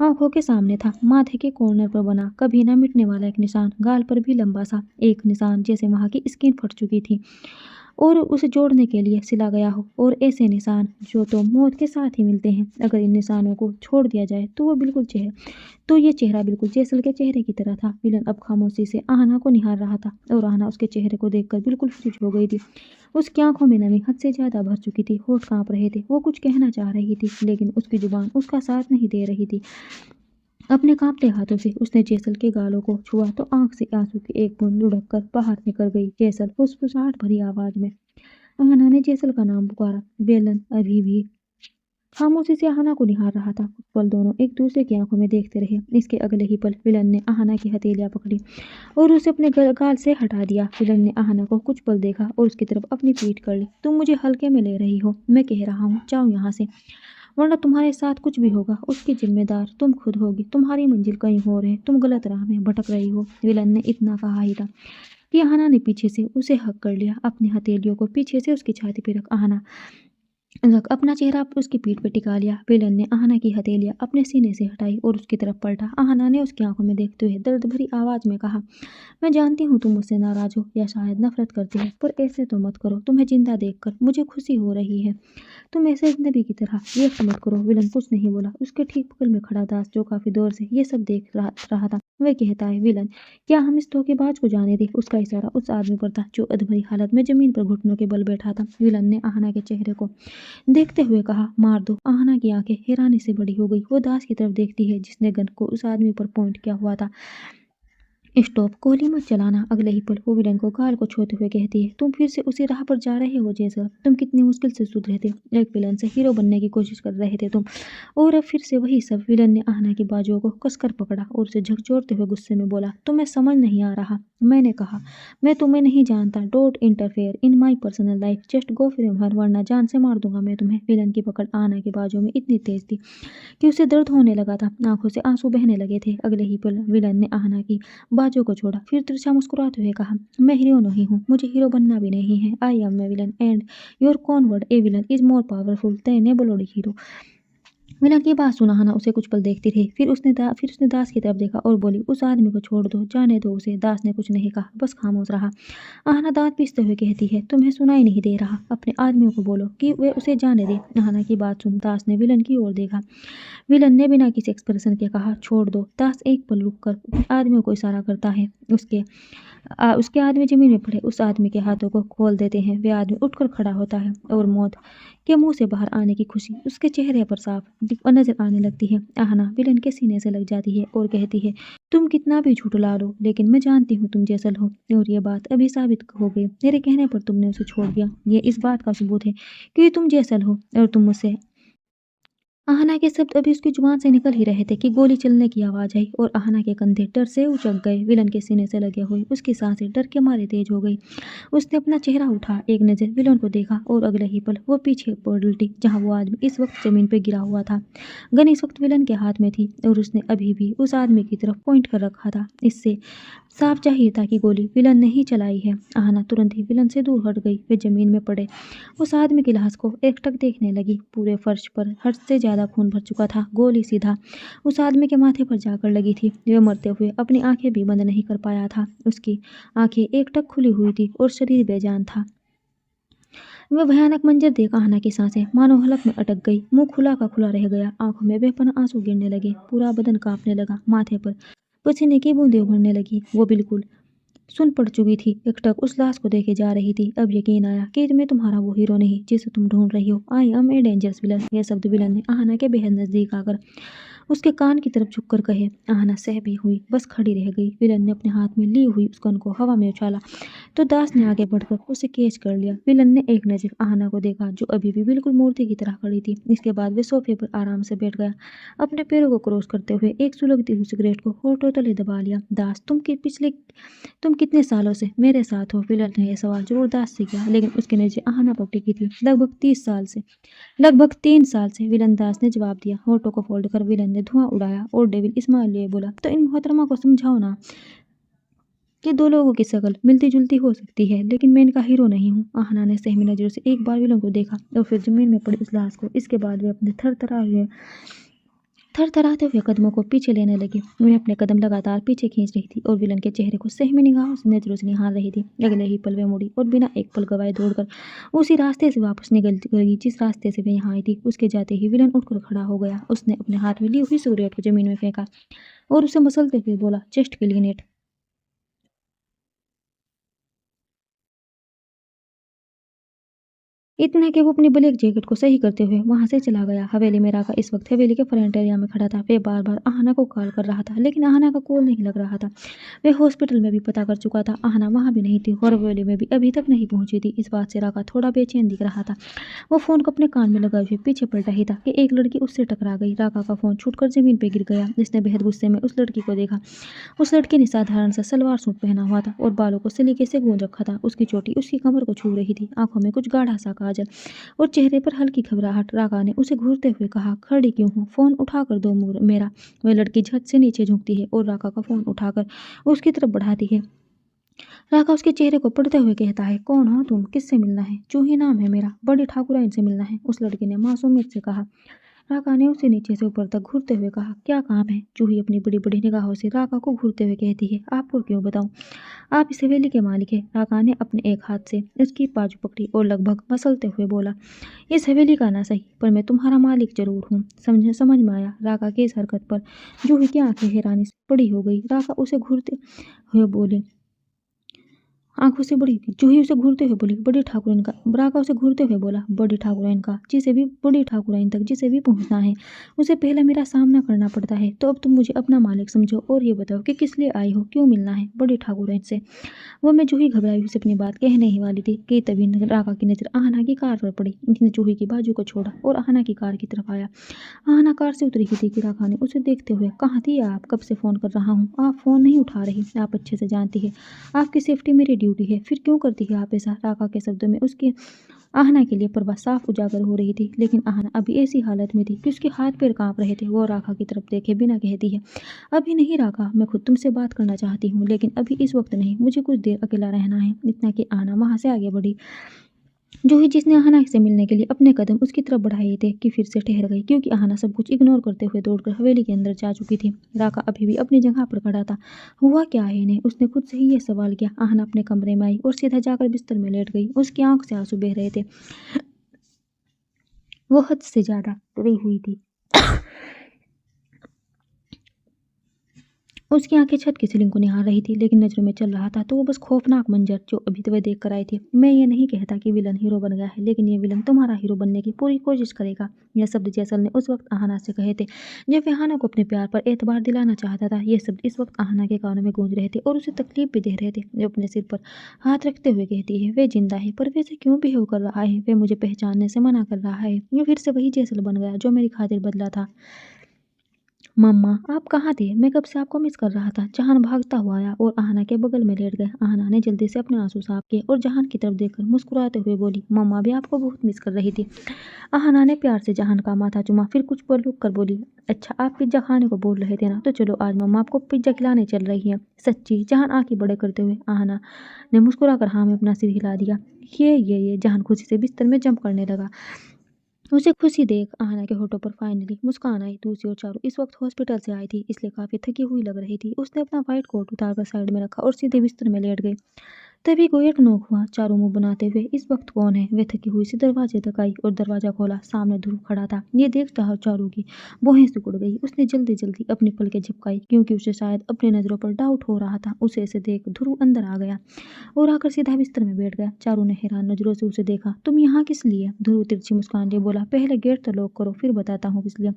Speaker 1: आंखों के सामने था। माथे के कॉर्नर पर बना कभी न मिटने वाला एक निशान, गाल पर भी लंबा सा एक निशान, जैसे वहां की स्किन फट चुकी थी और उसे जोड़ने के लिए सिला गया हो। और ऐसे निशान जो तो मौत के साथ ही मिलते हैं। अगर इन निशानों को छोड़ दिया जाए तो ये चेहरा बिल्कुल जेसल के चेहरे की तरह था। विलन अब खामोशी से आहना को निहार रहा था और आहना उसके चेहरे को देखकर बिल्कुल फ्रिज हो गई थी। उसकी आंखों में नमी हद से ज्यादा भर चुकी थी। होठ कांप रहे थे। वो कुछ कहना चाह रही थी, लेकिन उसकी जुबान उसका साथ नहीं दे रही थी। अपने कांपते हाथों से उसने जेसल के गालों को छुआ तो आंख से आंसू की एक बूंद लुढ़क कर बाहर निकल गई। जेसल फुसफुसाहट भरी आवाज में आहना ने जेसल का नाम पुकारा। विलन अभी भी खामोशी से आहना को निहार रहा था। कुछ पल दोनों एक दूसरे की आंखों में देखते रहे। इसके अगले ही पल विलन ने आहना की हथेलियां पकड़ी और उसे अपने गाल से हटा दिया। विलन ने आहना को कुछ पल देखा और उसकी तरफ अपनी पीठ कर ली। तुम मुझे हल्के में ले रही हो। मैं कह रहा हूँ, जाओ यहाँ से, वरना तुम्हारे साथ कुछ भी होगा उसकी जिम्मेदार तुम खुद होगी। तुम्हारी मंजिल कहीं और है। तुम गलत राह में भटक रही हो। विलन ने इतना कहा ही था कि आहना ने पीछे से उसे हक कर लिया। अपनी हथेलियों को पीछे से उसकी छाती पर रख आहना अपना चेहरा उसकी पीठ पर टिका लिया। विलन ने आहना की हथेलियां अपने सीने से हटाई और उसकी तरफ पलटा। आहना ने उसकी आंखों में देखते हुए दर्द भरी आवाज में कहा, मैं जानती हूँ तुम मुझसे नाराज हो या शायद नफरत करती हो, पर ऐसे तो मत करो। तुम्हें जिंदा देखकर मुझे खुशी हो रही है। तुम ऐसे अजनबी की तरह रिएक्ट मत करो। विलन कुछ नहीं बोला। उसके ठीक बगल में खड़ा दास, जो काफी देर से ये सब देख रहा था, वह कहता है, विलन, क्या हम इस धोखेबाज को जाने दें? उसका इशारा उस आदमी पर था जो अधमरी हालत में जमीन पर घुटनों के बल बैठा था। विलन ने आहना के चेहरे को देखते हुए कहा, मार दो। आहना की आंखें हैरानी से बड़ी हो गई। वो दास की तरफ देखती है जिसने गन को उस आदमी पर पॉइंट किया हुआ था। स्टॉप, गोली मत चलाना। अगले ही पल वो विलन को गाल को छूते हुए कहती है, तुम फिर से उसी राह पर जा रहे हो जेसल। तुम कितनी मुश्किल से सुधरे थे। एक विलन से हीरो बनने की कोशिश कर रहे थे तुम, और अब फिर से वही सब। विलन ने आहना की बाजुओं को कसकर पकड़ा और उसे झकझोरते हुए गुस्से में बोला, तुम्हें समझ नहीं आ रहा। मैंने कहा, मैं तुम्हें नहीं जानता। Don't interfere in my personal life. Just go from her, वरना जान से मार दूंगा मैं तुम्हें। विलन की पकड़ आहना की बाजुओं में इतनी तेज थी कि उसे दर्द होने लगा था। आंखों से आंसू बहने लगे थे। अगले ही पल विलन ने आहना की बाजू को छोड़ा, फिर तिरछा मुस्कुराते हुए कहा, मैं हीरो नहीं हूँ। मुझे हीरो बनना भी नहीं है। I am a villain and your coward a villain is more powerful than a bloody hero. Villain की बात सुना आहना उसे कुछ पल देखती रही। फिर उसने दास की तरफ देखा और बोली, उस आदमी को छोड़ दो, जाने दो उसे। दास ने कुछ नहीं कहा, बस खामोश रहा। आहना दांत पीसते हुए कहती है, तुम्हें सुनाई नहीं दे रहा? अपने आदमियों को बोलो कि वे उसे जाने दे। आहना की बात सुन दास ने विलन की ओर देखा। विलन ने बिना किसी एक्सप्रेशन के कहा, छोड़ दो। दास एक पल रुककर आदमियों को इशारा करता है। उसके आदमी जमीन में पड़े उस आदमी के हाथों को खोल देते हैं। वे आदमी उठकर खड़ा होता है और मौत के मुंह से बाहर आने की खुशी उसके चेहरे पर साफ नजर आने लगती है। आहना विलन के सीने से लग जाती है और कहती है, तुम कितना भी झूठला लो, लेकिन मैं जानती हूँ तुम जैसल हो, और ये बात अभी साबित हो गई। मेरे कहने पर तुमने उसे छोड़ दिया, ये इस बात का सबूत है कि तुम जैसल हो और तुम मुझसे। आहना के शब्द अभी उसकी जुबान से निकल ही रहे थे कि गोली चलने की आवाज आई और आहना के कंधे डर से उचक गए। विलन के सीने से लगे हुए उसकी सांसें डर के मारे तेज हो गई। उसने अपना चेहरा उठा, एक नज़र विलन को देखा और अगले ही पल वो पीछे पलटी जहां वो आदमी इस वक्त जमीन पर गिरा हुआ था। गन इस वक्त विलन के हाथ में थी और उसने अभी भी उस आदमी की तरफ पॉइंट कर रखा था। इससे साफ चाहिए था कि गोली विलन ने ही चलाई है। आहना तुरंत ही विलन से दूर हट गई। वे जमीन में पड़े उस आदमी की लाश को एकटक देखने लगी। पूरे फर्श पर हद से ज्यादा खून भर चुका था। गोली सीधा उस आदमी के माथे पर जाकर लगी थी। वे मरते हुए अपनी आंखें भी बंद नहीं कर पाया था। उसकी आंखें एकटक खुली हुई थी और शरीर बेजान था। वह भयानक मंजर देख आहना की सांसें मानो हलक में अटक गई। मुंह खुला का खुला रह गया। आंखों में बेपनाह आंसू गिरने लगे। पूरा बदन कांपने लगा। माथे पर पसीने की बूंदें उभरने लगी। वो बिल्कुल सुन पड़ चुकी थी। एकटक उस लाश को देखे जा रही थी। अब यकीन आया कि मैं तुम्हारा वो हीरो नहीं जिसे तुम ढूंढ रही हो। I am a dangerous villain. यह शब्द विलन ने आहना के बेहद नजदीक आकर उसके कान की तरफ झुककर कहे। आहना सह भी हुई, बस खड़ी रह गई। विलन ने अपने हाथ में ली हुई उस गन को हवा में उछाला तो दास ने आगे बढ़कर उसे कैच कर लिया। विलन ने एक नजर आहना को देखा जो अभी भी बिल्कुल मूर्ति की तरह खड़ी थी। इसके बाद वे सोफे पर आराम से बैठ गया। अपने पैरों को क्रॉस करते हुए एक सुलगती हुई सिगरेट को होठों तले दबा लिया। दास तुम कितने सालों से मेरे साथ हो? विलन ने यह सवाल जरूर दास से किया, लेकिन उसकी नजर आहना पर टिकी थी। लगभग 3 साल से विलन दास ने जवाब दिया। होठों को फोल्ड कर विलन ने धुआं उड़ाया और डेविल इस्माइल लिए बोला, तो इन मोहतरमा को समझाओ ना कि दो लोगों की शक्ल मिलती जुलती हो सकती है, लेकिन मैं इनका हीरो नहीं हूँ। आहना ने सहमी नजरों से एक बार विलन को देखा और फिर जमीन में पड़ी उस लाश को। इसके बाद वे अपने थरथराते हुए कदमों को पीछे लेने लगी। वह अपने कदम लगातार पीछे खींच रही थी और विलन के चेहरे को सहमी निगाहों से नजरों से निहार रही थी। अगले ही पल वे मुड़ी और बिना एक पल गवाए दौड़कर उसी रास्ते से वापस निकल गई जिस रास्ते से वे यहाँ आई थी। उसके जाते ही विलन उठकर खड़ा हो गया। उसने अपने हाथ में ली हुई सिगरेट को जमीन में फेंका और उसे मसलते हुए बोला, चेस्ट के लिए नेट। इतना कि वो अपनी ब्लैक जैकेट को सही करते हुए वहां से चला गया। हवेली में राका इस वक्त हवेली के फ्रंट एरिया में खड़ा था। वे बार बार आहना को कॉल कर रहा था, लेकिन आहना का कॉल नहीं लग रहा था। वे हॉस्पिटल में भी पता कर चुका था, आहना वहां भी नहीं थी और हवेली में भी अभी तक नहीं पहुंची थी। इस बात से राका थोड़ा बेचैन दिख रहा था। वो फोन को अपने कान में लगाए हुए पीछे पलटा ही था कि एक लड़की उससे टकरा गई। राका का फोन छूटकर जमीन पर गिर गया। जिसने बेहद गुस्से में उस लड़की को देखा। उस लड़की ने साधारण सा सलवार सूट पहना हुआ था और बालों को सलीके से गूंज रखा था। उसकी चोटी उसकी कमर को छू रही थी। आंखों में कुछ गाढ़ा सा काजल और चेहरे पर हल्की घबराहट। राका ने उसे घूरते हुए कहा, खड़ी क्यों हो? फोन उठा कर दो मेरा। वह लड़की झट से नीचे झुकती है और राका का फोन उठाकर उसकी तरफ बढ़ाती है। राका उसके चेहरे को पढ़ते हुए कहता है, कौन हो तुम? किससे मिलना है? जूही नाम है मेरा, बड़ी ठाकुराइन से मिलना है, उस लड़की ने मासूमियत से कहा। राका ने उसे नीचे से ऊपर तक घूरते हुए कहा, क्या काम है? जूही अपनी बड़ी बड़ी निगाहों से राका को घूरते हुए कहती है, आपको क्यों बताऊं? आप इस हवेली के मालिक हैं। राका ने अपने एक हाथ से उसकी बाजू पकड़ी और लगभग मसलते हुए बोला, इस हवेली का ना सही, पर मैं तुम्हारा मालिक जरूर हूँ। समझ में आया। राका की इस हरकत पर जूही की आंखें हैरानी से बड़ी हो गई। राका उसे घूरते हुए बोली, आंखों से बड़ी जूही उसे घूरते हुए बोली, बड़ी ठाकुराइन का। राका उसे घूरते हुए बोला, बड़ी ठाकुराइन का, जिसे भी बड़ी ठाकुराइन तक जिसे भी पहुंचना है उसे पहले मेरा सामना करना पड़ता है। तो अब तुम मुझे अपना मालिक समझो और ये बताओ कि किस लिए आई हो, क्यों मिलना है बड़ी ठाकुराइन से? वो मैं जूही घबराई हुई से अपनी बात कहने ही वाली थी कि तभी राका की नजर आहना की कार पर पड़ी। उसने जूही की बाजू को छोड़ा और आहना की कार की तरफ आया। आहना कार से उतरी ही थी कि राका ने उसे देखते हुए, कहाँ थी आप? कब से फोन कर रहा हूँ, आप फोन नहीं उठा रही। आप अच्छे से जानती है आपकी सेफ्टी मेरी ड्यूटी है, फिर क्यों करती है आप ऐसा? राका के शब्दों में उसकी आहना के लिए परवाह साफ उजागर हो रही थी, लेकिन आहना अभी ऐसी हालत में थी कि उसके हाथ पैर कांप रहे थे। वो राका की तरफ देखे बिना कहती है, अभी नहीं राका, मैं खुद तुमसे बात करना चाहती हूँ, लेकिन अभी इस वक्त नहीं, मुझे कुछ देर अकेला रहना है। इतना कि आहना वहां से आगे बढ़ी। जूही जिसने आहना से मिलने के लिए अपने कदम उसकी तरफ बढ़ाए थे कि फिर से ठहर गई, क्योंकि आहना सब कुछ इग्नोर करते हुए दौड़कर हवेली के अंदर जा चुकी थी। राका अभी भी अपनी जगह पर खड़ा था। हुआ क्या है इन्हें? उसने खुद से ही यह सवाल किया। आहना अपने कमरे में आई और सीधा जाकर बिस्तर में लेट गई। उसकी आंख से आंसू बह रहे थे। वो हद से ज्यादा डरी हुई थी। उसकी आंखें छत की सीलिंग को निहार रही थी, लेकिन नजरों में चल रहा था तो वो बस खौफनाक मंजर जो अभी तो वह देख कर आई थी। मैं ये नहीं कहता कि विलन हीरो बन गया है, लेकिन ये विलन तुम्हारा हीरो बनने की पूरी कोशिश करेगा। यह शब्द जैसल ने उस वक्त आहना से कहे थे जब वह आहना को अपने प्यार पर एतबार दिलाना चाहता था। ये शब्द इस वक्त आहना के कानों में गूंज रहे थे और उसे तकलीफ भी दे रहे थे। जो अपने सिर पर हाथ रखते हुए कहती है वे जिंदा है, पर वैसे क्यों बिहेव कर रहा है, वे मुझे पहचानने से मना कर रहा है। ये फिर से वही जैसल बन गया जो मेरी खातिर बदला था। मम्मा आप कहाँ थे? मैं कब से आपको मिस कर रहा था। जहान भागता हुआ आया और आहना के बगल में लेट गया। आहना ने जल्दी से अपने आंसू साफ किए और जहान की तरफ देखकर मुस्कुराते हुए बोली, मम्मा भी आपको बहुत मिस कर रही थी। आहना ने प्यार से जहान का माथा चुमा, फिर कुछ पल रुक कर बोली, अच्छा आप पिज्जा खाने को बोल रहे थे ना, तो चलो आज मम्मा आपको पिज्जा खिलाने चल रही है। सच्ची? जहान आंखें बड़े करते हुए आहना ने मुस्कुराकर हाँ में अपना सिर हिला दिया। ये जहान खुशी से बिस्तर में जंप करने लगा। उसे खुशी देख आहना के होठों पर फाइनली मुस्कान आई। दूसरी ओर चारू इस वक्त हॉस्पिटल से आई थी, इसलिए काफी थकी हुई लग रही थी। उसने अपना व्हाइट कोट उतारकर साइड में रखा और सीधे बिस्तर में लेट गई। तभी कोई एक नोक हुआ। चारू मुंह बनाते हुए इस वक्त कौन है, वे थकी हुई सी दरवाजे तक आई और दरवाजा खोला। सामने ध्रुव खड़ा था। ये देख चारू की भौहें सिकुड़ गई। उसने जल्दी जल्दी अपनी पलकें झपकाई, क्योंकि उसे शायद अपनी नजरों पर डाउट हो रहा था। उसे ऐसे देख ध्रुव अंदर आ गया और आकर सीधा बिस्तर में बैठ गया। चारू ने हैरान नजरों से उसे देखा। तुम यहाँ किस लिए? ध्रुव तिरछी मुस्कान लिए बोला, पहले गेट तो लॉक करो, फिर बताता हूँ किस लिए।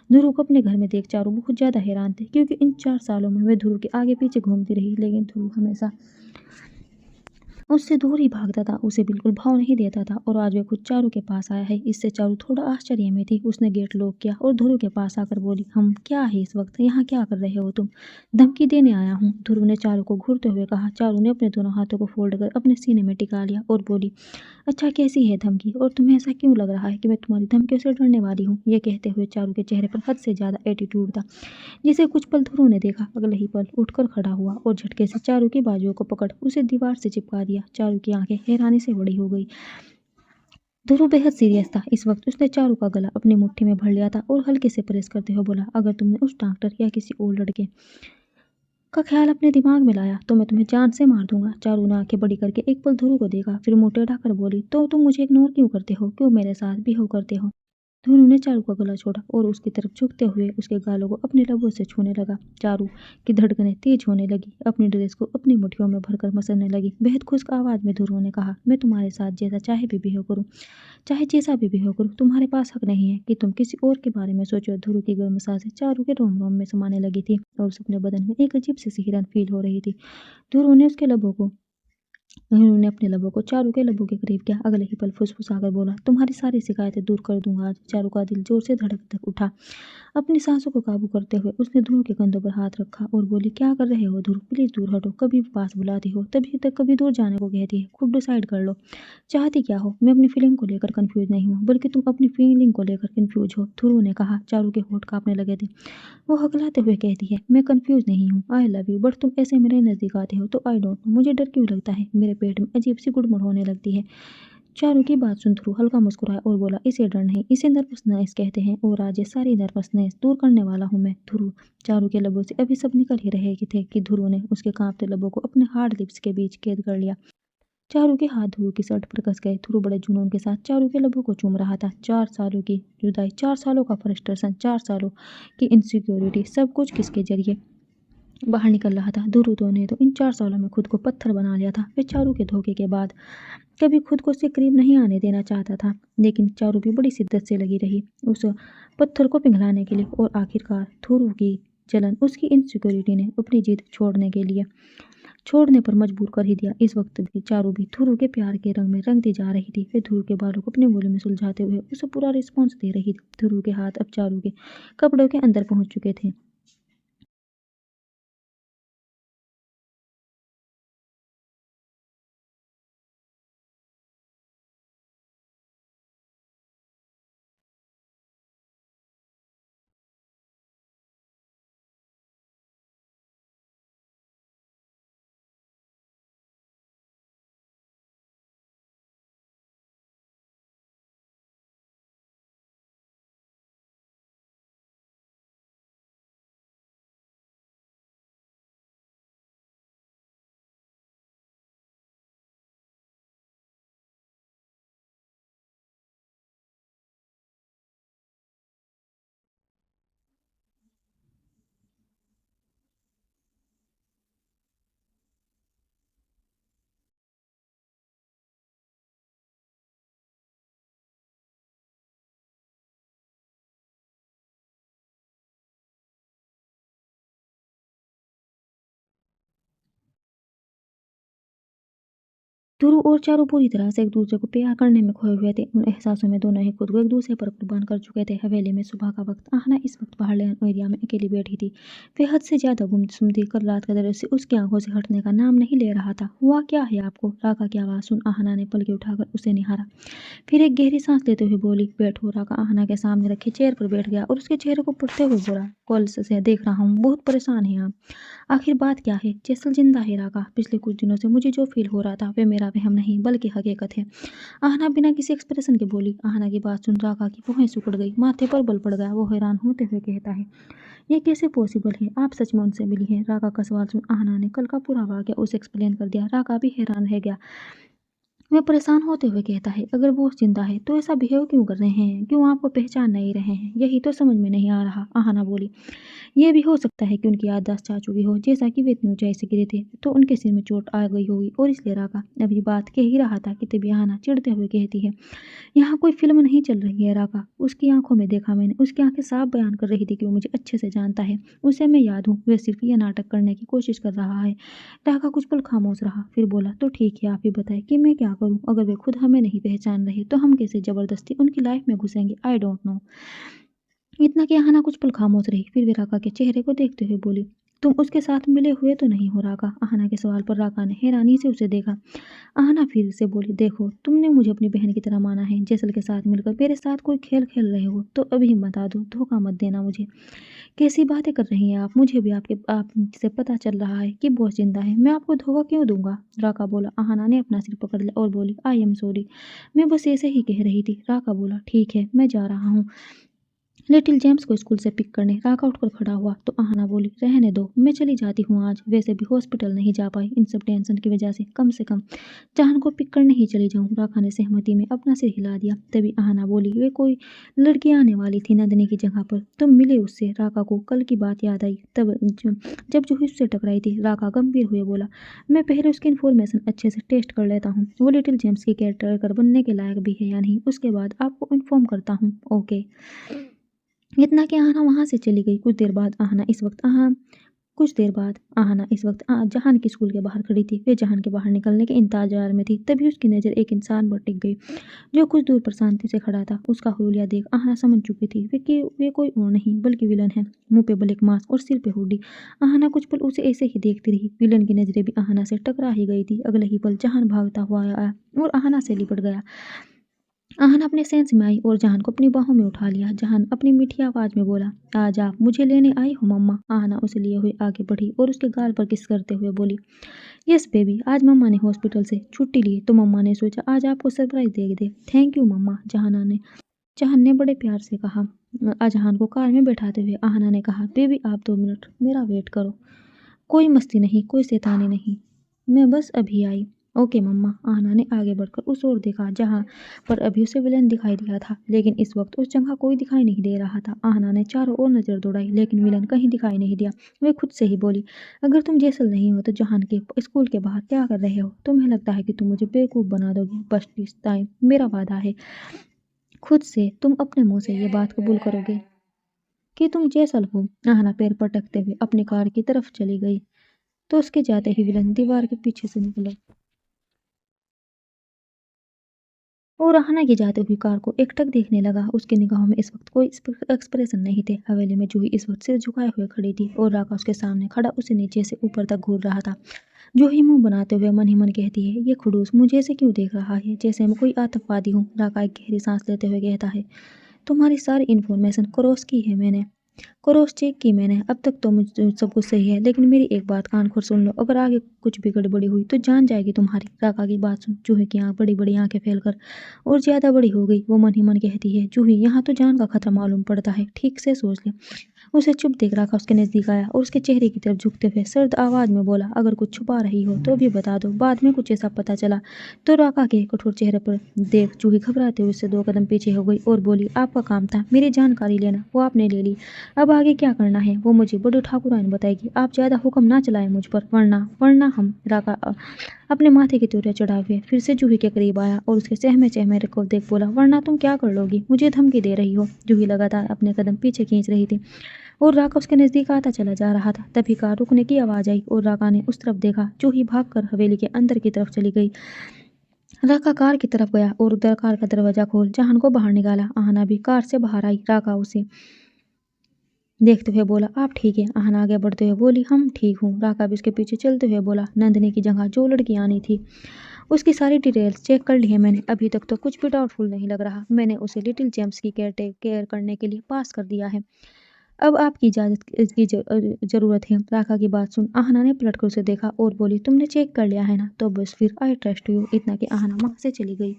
Speaker 1: ध्रुव को अपने घर में देख चारू बहुत ज्यादा हैरान थे, क्योंकि इन 4 सालों में वे ध्रुव के आगे पीछे घूमती रही, लेकिन ध्रुव हमेशा उससे दूर ही भागता था, उसे बिल्कुल भाव नहीं देता था। और आज वह खुद चारू के पास आया है। इससे चारू थोड़ा आश्चर्य में थी। उसने गेट लॉक किया और ध्रुव के पास आकर बोली, हम क्या है इस वक्त यहाँ, क्या कर रहे हो तुम? धमकी देने आया हूँ, ध्रुव ने चारू को घूरते हुए कहा। चारू ने अपने दोनों हाथों को फोल्ड कर अपने सीने में टिका लिया और बोली, अच्छा कैसी है धमकी, और तुम्हें ऐसा क्यों लग रहा है कि मैं तुम्हारी धमकियों से डरने वाली हूँ? ये कहते हुए चारू के चेहरे पर हद से ज्यादा एटीट्यूड था, जिसे कुछ पल ध्रुव ने देखा। अगले ही पल उठकर खड़ा हुआ और झटके से चारू की बाजुओं को पकड़ उसे दीवार से चिपका दिया। चारू की आंखें हैरानी से बड़ी हो गई। ध्रुव बेहद सीरियस था इस वक्त। उसने चारू का गला अपनी मुट्ठी में भर लिया था और हल्के से प्रेस करते हुए बोला, अगर तुमने उस डॉक्टर या किसी और लड़के का ख्याल अपने दिमाग में लाया तो मैं तुम्हें जान से मार दूंगा। चारू ने आंखें बड़ी करके एक पल ध्रुव को देखा, फिर मुंह टेढ़ा कर बोली, तो तुम मुझे इग्नोर क्यों करते हो, क्यों मेरे साथ बिहेव करते हो? धोनू ने चारू का गला छोड़ा और उसकी तरफ झुकते हुए उसके गालों को अपने लबों से छूने लगा। चारू की धड़कनें तेज होने लगी, अपनी ड्रेस को अपनी मुट्ठियों में भरकर मसलने लगी। बेहद खुश्क आवाज में ध्रुव ने कहा, मैं तुम्हारे साथ जैसा चाहे भी बिहेव करूं, चाहे जैसा भी बिहेव करूं, तुम्हारे पास हक नहीं है कि तुम किसी और के बारे में सोचो। ध्रुव की गर्म सांसें चारू के रोम रोम में समाने लगी थी और उसे अपने बदन में एक अजीब सी सिहरन फील हो रही थी। ध्रुव ने उसके लबों को उन्होंने अपने लबों को चारू के लबों के करीब किया। अगले ही पल फुसफुसाकर बोला, तुम्हारी सारी शिकायतें दूर कर दूंगा आज। चारू का दिल जोर से धड़क धक उठा। अपनी सांसों को काबू करते हुए उसने ध्रुव के कंधों पर हाथ रखा और बोली, क्या कर रहे हो ध्रुव, प्लीज दूर हटो। कभी पास बुलाती हो तभी तक, कभी दूर जाने को कहती है। खुद डिसाइड कर लो चाहती क्या हो। मैं अपनी फीलिंग को लेकर कंफ्यूज नहीं हूँ, बल्कि तुम अपनी फीलिंग को लेकर कंफ्यूज हो, ध्रुव ने कहा। चारू के होठ कांपने लगे थे। वो हकलाते हुए कहती है, मैं कंफ्यूज नहीं हूँ, आई लव यू, बट तुम ऐसे मेरे नजदीक आते हो तो आई डोंट नो मुझे डर क्यों लगता है, मेरे पेट में अजीब सी गुड़मुड़ होने लगती है। चारू की बात सुन ध्रुव हल्का मुस्कुराया और बोला, इसे डर नहीं, इसे नर्वसनेस कहते हैं, और आज ये सारी नर्वसनेस दूर करने वाला हूँ मैं। ध्रुव चारू के लबों से अभी सब निकल ही रहे थे कि ध्रुव ने उसके कांपते लबों को अपने हार्ड लिप्स के बीच कैद कर लिया। चारू के हाथ ध्रुव की शर्ट पर कस गए। ध्रुव बड़े जुनून के साथ चारू के लबों को चूम रहा था। 4 सालों की जुदाई, 4 सालों का फ्रस्ट्रेशन, 4 सालों की इनसिक्योरिटी, सब कुछ किसके जरिए बाहर निकल रहा था। ध्रुव ने तो इन 4 सालों में खुद को पत्थर बना लिया था। वे चारू के धोखे के बाद कभी खुद को उससे करीब नहीं आने देना चाहता था, लेकिन चारू भी बड़ी शिद्दत से लगी रही उस पत्थर को पिघलाने के लिए। और आखिरकार ध्रुव की जलन उसकी इनसिक्योरिटी ने अपनी जिद छोड़ने पर मजबूर कर ही दिया। इस वक्त भी चारू भी ध्रुव के प्यार के रंग में रंगती जा रही थी। वे ध्रुव के बालों को अपने बोले में सुलझाते हुए उसे पूरा रिस्पॉन्स दे रही थी। ध्रुव के हाथ अब चारू के कपड़ों के अंदर पहुंच चुके थे। तुरु और चारू पूरी तरह से एक दूसरे को प्यार करने में खोए हुए थे। उन एहसासों में दोनों ही खुद को एक दूसरे पर कुर्बान कर चुके थे। हवेली में सुबह का वक्त। आहना इस वक्त बाहर लेन एरिया में अकेली बैठी थी। वे हद से ज्यादा गुमसुम थी। कल रात का दृश्य उसकी आंखों से हटने का नाम नहीं ले रहा था। हुआ क्या है आपको? राका की आवाज सुन आहना ने पलके उठाकर उसे निहारा। फिर एक गहरी सांस लेते हुए बोली, बैठो। राका आहना के सामने रखी चेयर पर बैठ गया और उसके चेहरे को पढ़ते हुए बोला, कल से देख रहा हूँ बहुत परेशान है आप। आखिर बात क्या है? जैसल जिंदा है राका। पिछले कुछ दिनों से मुझे जो फील हो रहा था वे मेरा वहम नहीं बल्कि हकीकत है। आहना बिना किसी एक्सप्रेशन के बोली। आहना की बात सुन राका की भौहें सिकुड़ गई, माथे पर बल पड़ गया। वो हैरान होते हुए कहता है, ये कैसे पॉसिबल है? आप सच में उनसे मिली हैं? राका का सवाल सुन आहना ने कल का पूरा वाकया उसे एक्सप्लेन कर दिया। राका भी हैरान रह गया। वह परेशान होते हुए कहता है, अगर वो जिंदा है तो ऐसा बिहेव क्यों कर रहे हैं? क्यों आपको पहचान नहीं रहे हैं? यही तो समझ में नहीं आ रहा। आहना बोली, ये भी हो सकता है कि उनकी याददाश्त जा चुकी हो। जैसा कि वे इतनी ऊंचाई से गिरे थे तो उनके सिर में चोट आ गई होगी और इसलिए राका अभी बात कह ही रहा था कि तभी आहना चिढ़ते हुए कहती है, यहाँ कोई फिल्म नहीं चल रही है राका। उसकी आंखों में देखा मैंने। उसकी आंखें साफ बयान कर रही थी कि वो मुझे अच्छे से जानता है। उसे मैं याद हूँ। वह सिर्फ यह नाटक करने की कोशिश कर रहा है। राका कुछ पल खामोश रहा, फिर बोला, तो ठीक है, आप ही बताएं कि मैं क्या करूँ? अगर वे खुद हमें नहीं पहचान रहे तो हम कैसे जबरदस्ती उनकी लाइफ में घुसेंगे? I don't know. इतना कि आहना कुछ पल खामोश रही, फिर वे राका के चेहरे को देखते हुए बोली, तुम उसके साथ मिले हुए तो नहीं हो राका? आहना के सवाल पर राका ने हैरानी से उसे देखा। आहना फिर से बोली, देखो, तुमने मुझे अपनी बहन की तरह माना है। जैसल के साथ मिलकर मेरे साथ कोई खेल खेल रहे हो तो अभी बता दो, धोखा मत देना मुझे। कैसी बातें कर रही हैं आप? मुझे भी आपसे पता चल रहा है कि बॉस जिंदा है। मैं आपको धोखा क्यों दूंगा? राका बोला। आहना ने अपना सिर पकड़ लिया और बोली, आई एम सॉरी, मैं बस ऐसे ही कह रही थी। राका बोला, ठीक है, मैं जा रहा हूँ लिटिल जेम्स को स्कूल से पिक करने। राका उठकर खड़ा हुआ तो आहना बोली, रहने दो, मैं चली जाती हूँ आज। वैसे भी हॉस्पिटल नहीं जा पाई इन सब टेंशन की वजह से। कम से कम जहान को पिक करने ही चली जाऊँ। राका ने सहमति में अपना सिर हिला दिया। तभी आहना बोली, वे कोई लड़की आने वाली थी नंदिनी की जगह पर, तुम मिले उससे? राका को कल की बात याद आई तब जब जूही उससे टकराई थी। राका गंभीर हुए बोला, मैं पहले उसकी इन्फॉर्मेशन अच्छे से टेस्ट कर लेता हूँ, वो लिटिल जेम्स की केयरटेकर बनने के लायक भी है या नहीं, उसके बाद आपको इन्फॉर्म करता हूँ। ओके। इतना कि आहना वहां से चली गई। कुछ देर बाद आहना इस वक्त जहान की स्कूल के बाहर खड़ी थी। वे जहान के बाहर निकलने के इंतजार में थी। तभी उसकी नज़र एक इंसान पर टिक गई जो कुछ दूर पर शांति से खड़ा था। उसका हुलिया देख आहना समझ चुकी थी वे कोई और नहीं बल्कि विलन है। मुंह पे ब्लैक मास्क और सिर पे हुडी। आहना कुछ पल उसे ऐसे ही देखती रही। विलन की नजरें भी आहना से टकरा ही गई थी। अगले ही पल जहान भागता हुआ आया और आहना से लिपट गया। आहना अपने सेंस में आई और जहान को अपनी बाहों में उठा लिया। जहान अपनी मीठी आवाज में बोला, आज आप मुझे लेने आई हो मम्मा? आहना उसे लिए हुए आगे बढ़ी और उसके गाल पर किस करते हुए बोली, यस बेबी, आज मम्मा ने हॉस्पिटल से छुट्टी ली तो मम्मा ने सोचा आज आपको सरप्राइज दे दे। थैंक यू मम्मा, जहान ने बड़े प्यार से कहा। जहान को कार में बैठाते हुए आहना ने कहा, बेबी आप 2 मिनट मेरा वेट करो। कोई मस्ती नहीं, कोई शैतानी नहीं, मैं बस अभी आई। ओके मम्मा। आहना ने आगे बढ़कर उस ओर देखा जहाँ पर अभी उसे विलन दिखाई दिया था, लेकिन इस वक्त उस जगह कोई दिखाई नहीं दे रहा था। आहना ने चारों ओर नजर दौड़ाई लेकिन विलन कहीं दिखाई नहीं दिया। वे खुद से ही बोली, अगर तुम जैसल नहीं हो तो जहान के स्कूल के बाहर क्या कर रहे हो? तुम्हें लगता है कि तुम मुझे बेवकूफ़ बना दोगे? बस दिस टाइम मेरा वादा है खुद से तुम अपने मुंह से ये बात कबूल करोगे कि तुम जैसल हो। आहना पैर पटकते हुए अपनी कार की तरफ चली गई तो उसके जाते ही विलन दीवार के पीछे से निकला और आहना की जाते हुई कार को एकटक देखने लगा। उसकी निगाहों में इस वक्त कोई एक्सप्रेशन नहीं थे। हवेली में जूही इस वक्त सिर झुकाए हुए खड़ी थी और राका उसके सामने खड़ा उसे नीचे से ऊपर तक घूर रहा था। जूही मुंह बनाते हुए मन ही मन कहती है, ये खड़ूस मुझे ऐसे क्यों देख रहा है जैसे मैं कोई आतंकवादी हूँ। राका एक गहरी सांस लेते हुए कहता है, तुम्हारी सारी इन्फॉर्मेशन क्रॉस की है मैंने, क्रॉस चेक की मैंने। अब तक तो मुझे सब कुछ सही है, लेकिन मेरी एक बात कान खोल सुन लो, अगर आगे कुछ भी गड़बड़ी हुई तो जान जाएगी तुम्हारी। राका की बात सुन जूही की बड़ी बड़ी आंखें फैलकर और ज्यादा बड़ी हो गई। वो मन ही मन कहती है, जूही यहाँ तो जान का खतरा मालूम पड़ता है, ठीक से सोच ले। उसे चुप देख राका उसके नजदीक आया और उसके चेहरे की तरफ झुकते हुए सर्द आवाज में बोला, अगर कुछ छुपा रही हो तो भी बता दो, बाद में कुछ ऐसा पता चला तो। राका के कठोर चेहरे पर देख जूही घबराते हुए उससे 2 कदम पीछे हो गई और बोली, आपका काम था मेरी जानकारी लेना, वो आपने ले ली, अब आगे क्या करना है वो मुझे बड़ी ठाकुराइन बताएगी। आप ज्यादा हुक्म ना चलाएं मुझ पर, वरना हम। राका अपने माथे की तूरियां चढ़ाए हुए फिर से जूही के करीब आया और उसके सहमे चहमे को देख बोला, वरना तुम क्या कर लोगी? मुझे धमकी दे रही हो? जूही लगातार अपने कदम पीछे खींच रही थी और राका उसके नजदीक आता चला जा रहा था। तभी कार रुकने की आवाज आई और राका ने उस तरफ देखा। जूही भागकर हवेली के अंदर की तरफ चली गई। राका कार की तरफ गया और उधर कार का दरवाजा खोल जहान को बाहर निकाला। आहना भी कार से बाहर आई। राका उसे देखते हुए बोला, आप ठीक है? आहना आगे बढ़ते हुए बोली, हम ठीक हूँ। राका भी उसके पीछे चलते हुए बोला, नंदिनी की जगह जो लड़की आनी थी उसकी सारी डिटेल्स चेक कर ली है मैंने। अभी तक तो कुछ भी डाउटफुल नहीं लग रहा। मैंने उसे लिटिल जेम्स की केयर करने के लिए पास कर दिया है। अब आपकी इजाज़त की ज़रूरत है। राका की बात सुन आहना ने पलट कर उसे देखा और बोली, तुमने चेक कर लिया है ना? तो बस फिर आई ट्रस्ट यू। इतना कि आहना वहाँ से चली गई।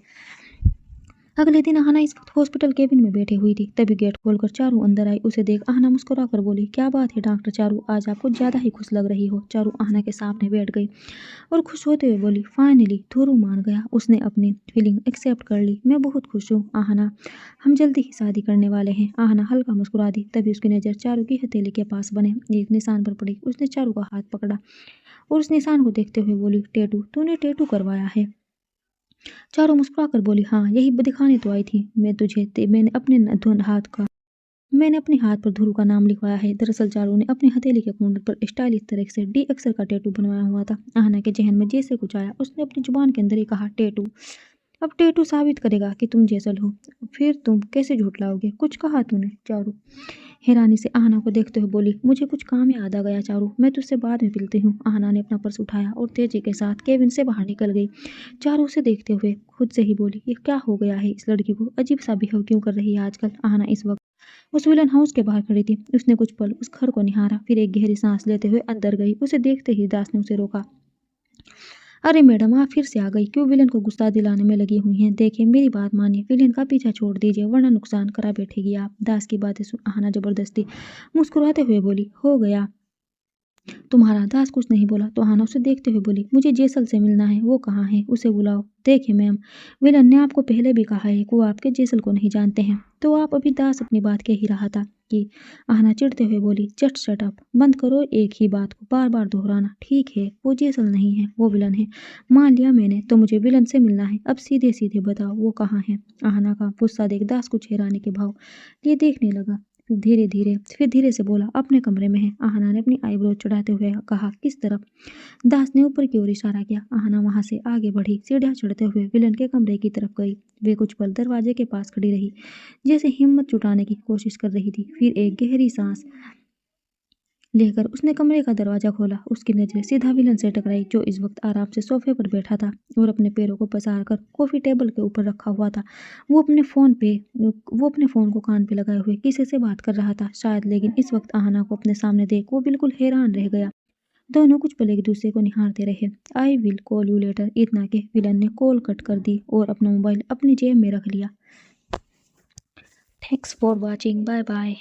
Speaker 1: अगले दिन आहना इस वक्त हॉस्पिटल केबिन में बैठी हुई थी। तभी गेट खोलकर चारू अंदर आई। उसे देख आहना मुस्कुराकर बोली, क्या बात है डॉक्टर चारू, आज आप कुछ ज़्यादा ही खुश लग रही हो। चारू आहना के सामने बैठ गई और खुश होते हुए बोली, फाइनली धुरू मान गया, उसने अपनी फीलिंग एक्सेप्ट कर ली। मैं बहुत खुश हूँ आहना, हम जल्दी ही शादी करने वाले हैं। आहना हल्का मुस्कुरा दी। तभी उसकी नज़र चारू की हथेली के पास बने एक निशान पर पड़ी। उसने चारू का हाथ पकड़ा और उस निशान को देखते हुए बोली, टैटू? तूने टैटू करवाया है? चारू मुस्कुराकर बोली, हाँ यही दिखाने तो आई थी मैं तुझे। मैंने अपने हाथ पर ध्रुव का नाम लिखवाया है। दरअसल चारू ने अपनी हथेली के कोने पर स्टाइलिश तरह से डी अक्षर का टैटू बनवाया हुआ था। आहना के जहन में जैसे कुछ आया, उसने अपनी जुबान के अंदर ही कहा, टैटू? अब टैटू साबित करेगा कि तुम जैसल हो। फिर तुम कैसे झूठलाओगे? कुछ कहा तूने? चारू हैरानी से आहना को देखते हुए बोली, मुझे कुछ काम याद आ गया चारू, मैं तुझसे बाद में मिलती हूँ। आहना ने अपना पर्स उठाया और तेजी के साथ केबिन से बाहर निकल गई। चारू उसे देखते हुए खुद से ही बोली, ये क्या हो गया है इस लड़की को? अजीब सा बिहेव क्यों कर रही है आजकल? आहना इस वक्त उस विलन हाउस के बाहर खड़ी थी। उसने कुछ पल उस घर को निहारा, फिर एक गहरी सांस लेते हुए अंदर गई। उसे देखते ही दास ने उसे रोका। अरे मैडम, आप फिर से आ गई, क्यों विलन को गुस्सा दिलाने में लगी हुई हैं? देखिए मेरी बात मानिए, विलन का पीछा छोड़ दीजिए वरना नुकसान करा बैठेगी आप। दास की बातें सुन आहना जबरदस्ती मुस्कुराते हुए बोली, हो गया तुम्हारा? दास कुछ नहीं बोला तो आहना उसे देखते हुए बोली, मुझे जेसल से मिलना है। वो कहाँ है? उसे बुलाओ। देखिए मैम, विलन ने आपको पहले भी कहा है कि वो आपके जेसल को नहीं जानते हैं। तो आप अभी? दास अपनी बात कह ही रहा था कि आहना चिढ़ते हुए बोली, जस्ट शट अप, बंद करो एक ही बात को बार बार दोहराना। ठीक है, वो जेसल नहीं है, वो विलन है। मान लिया मैंने, तो मुझे विलन से मिलना है। अब सीधे सीधे बताओ वो कहाँ है? आहना का गुस्सा देख दास कुछ हैरानी के भाव लिए देखने लगा। फिर धीरे से बोला, अपने कमरे में है। आहना ने अपनी आईब्रो चढ़ाते हुए कहा, किस तरफ? दास ने ऊपर की ओर इशारा किया। आहना वहां से आगे बढ़ी, सीढ़ियां चढ़ते हुए विलन के कमरे की तरफ गई। वे कुछ पल दरवाजे के पास खड़ी रही, जैसे हिम्मत जुटाने की कोशिश कर रही थी। फिर एक गहरी सांस लेकर उसने कमरे का दरवाजा खोला। उसकी नजरें सीधा विलन से टकराई, जो इस वक्त आराम से सोफे पर बैठा था और अपने पैरों को पसार कर कॉफी टेबल के ऊपर रखा हुआ था। वो अपने फोन को कान पे लगाए हुए किसी से बात कर रहा था शायद, लेकिन इस वक्त आहना को अपने सामने देख वो बिल्कुल हैरान रह गया। दोनों कुछ पल एक दूसरे को निहारते रहे। I will call you later, इतना के विलन ने कॉल कट कर दी और अपना मोबाइल अपनी जेब में रख लिया। Thanks for watching, bye bye.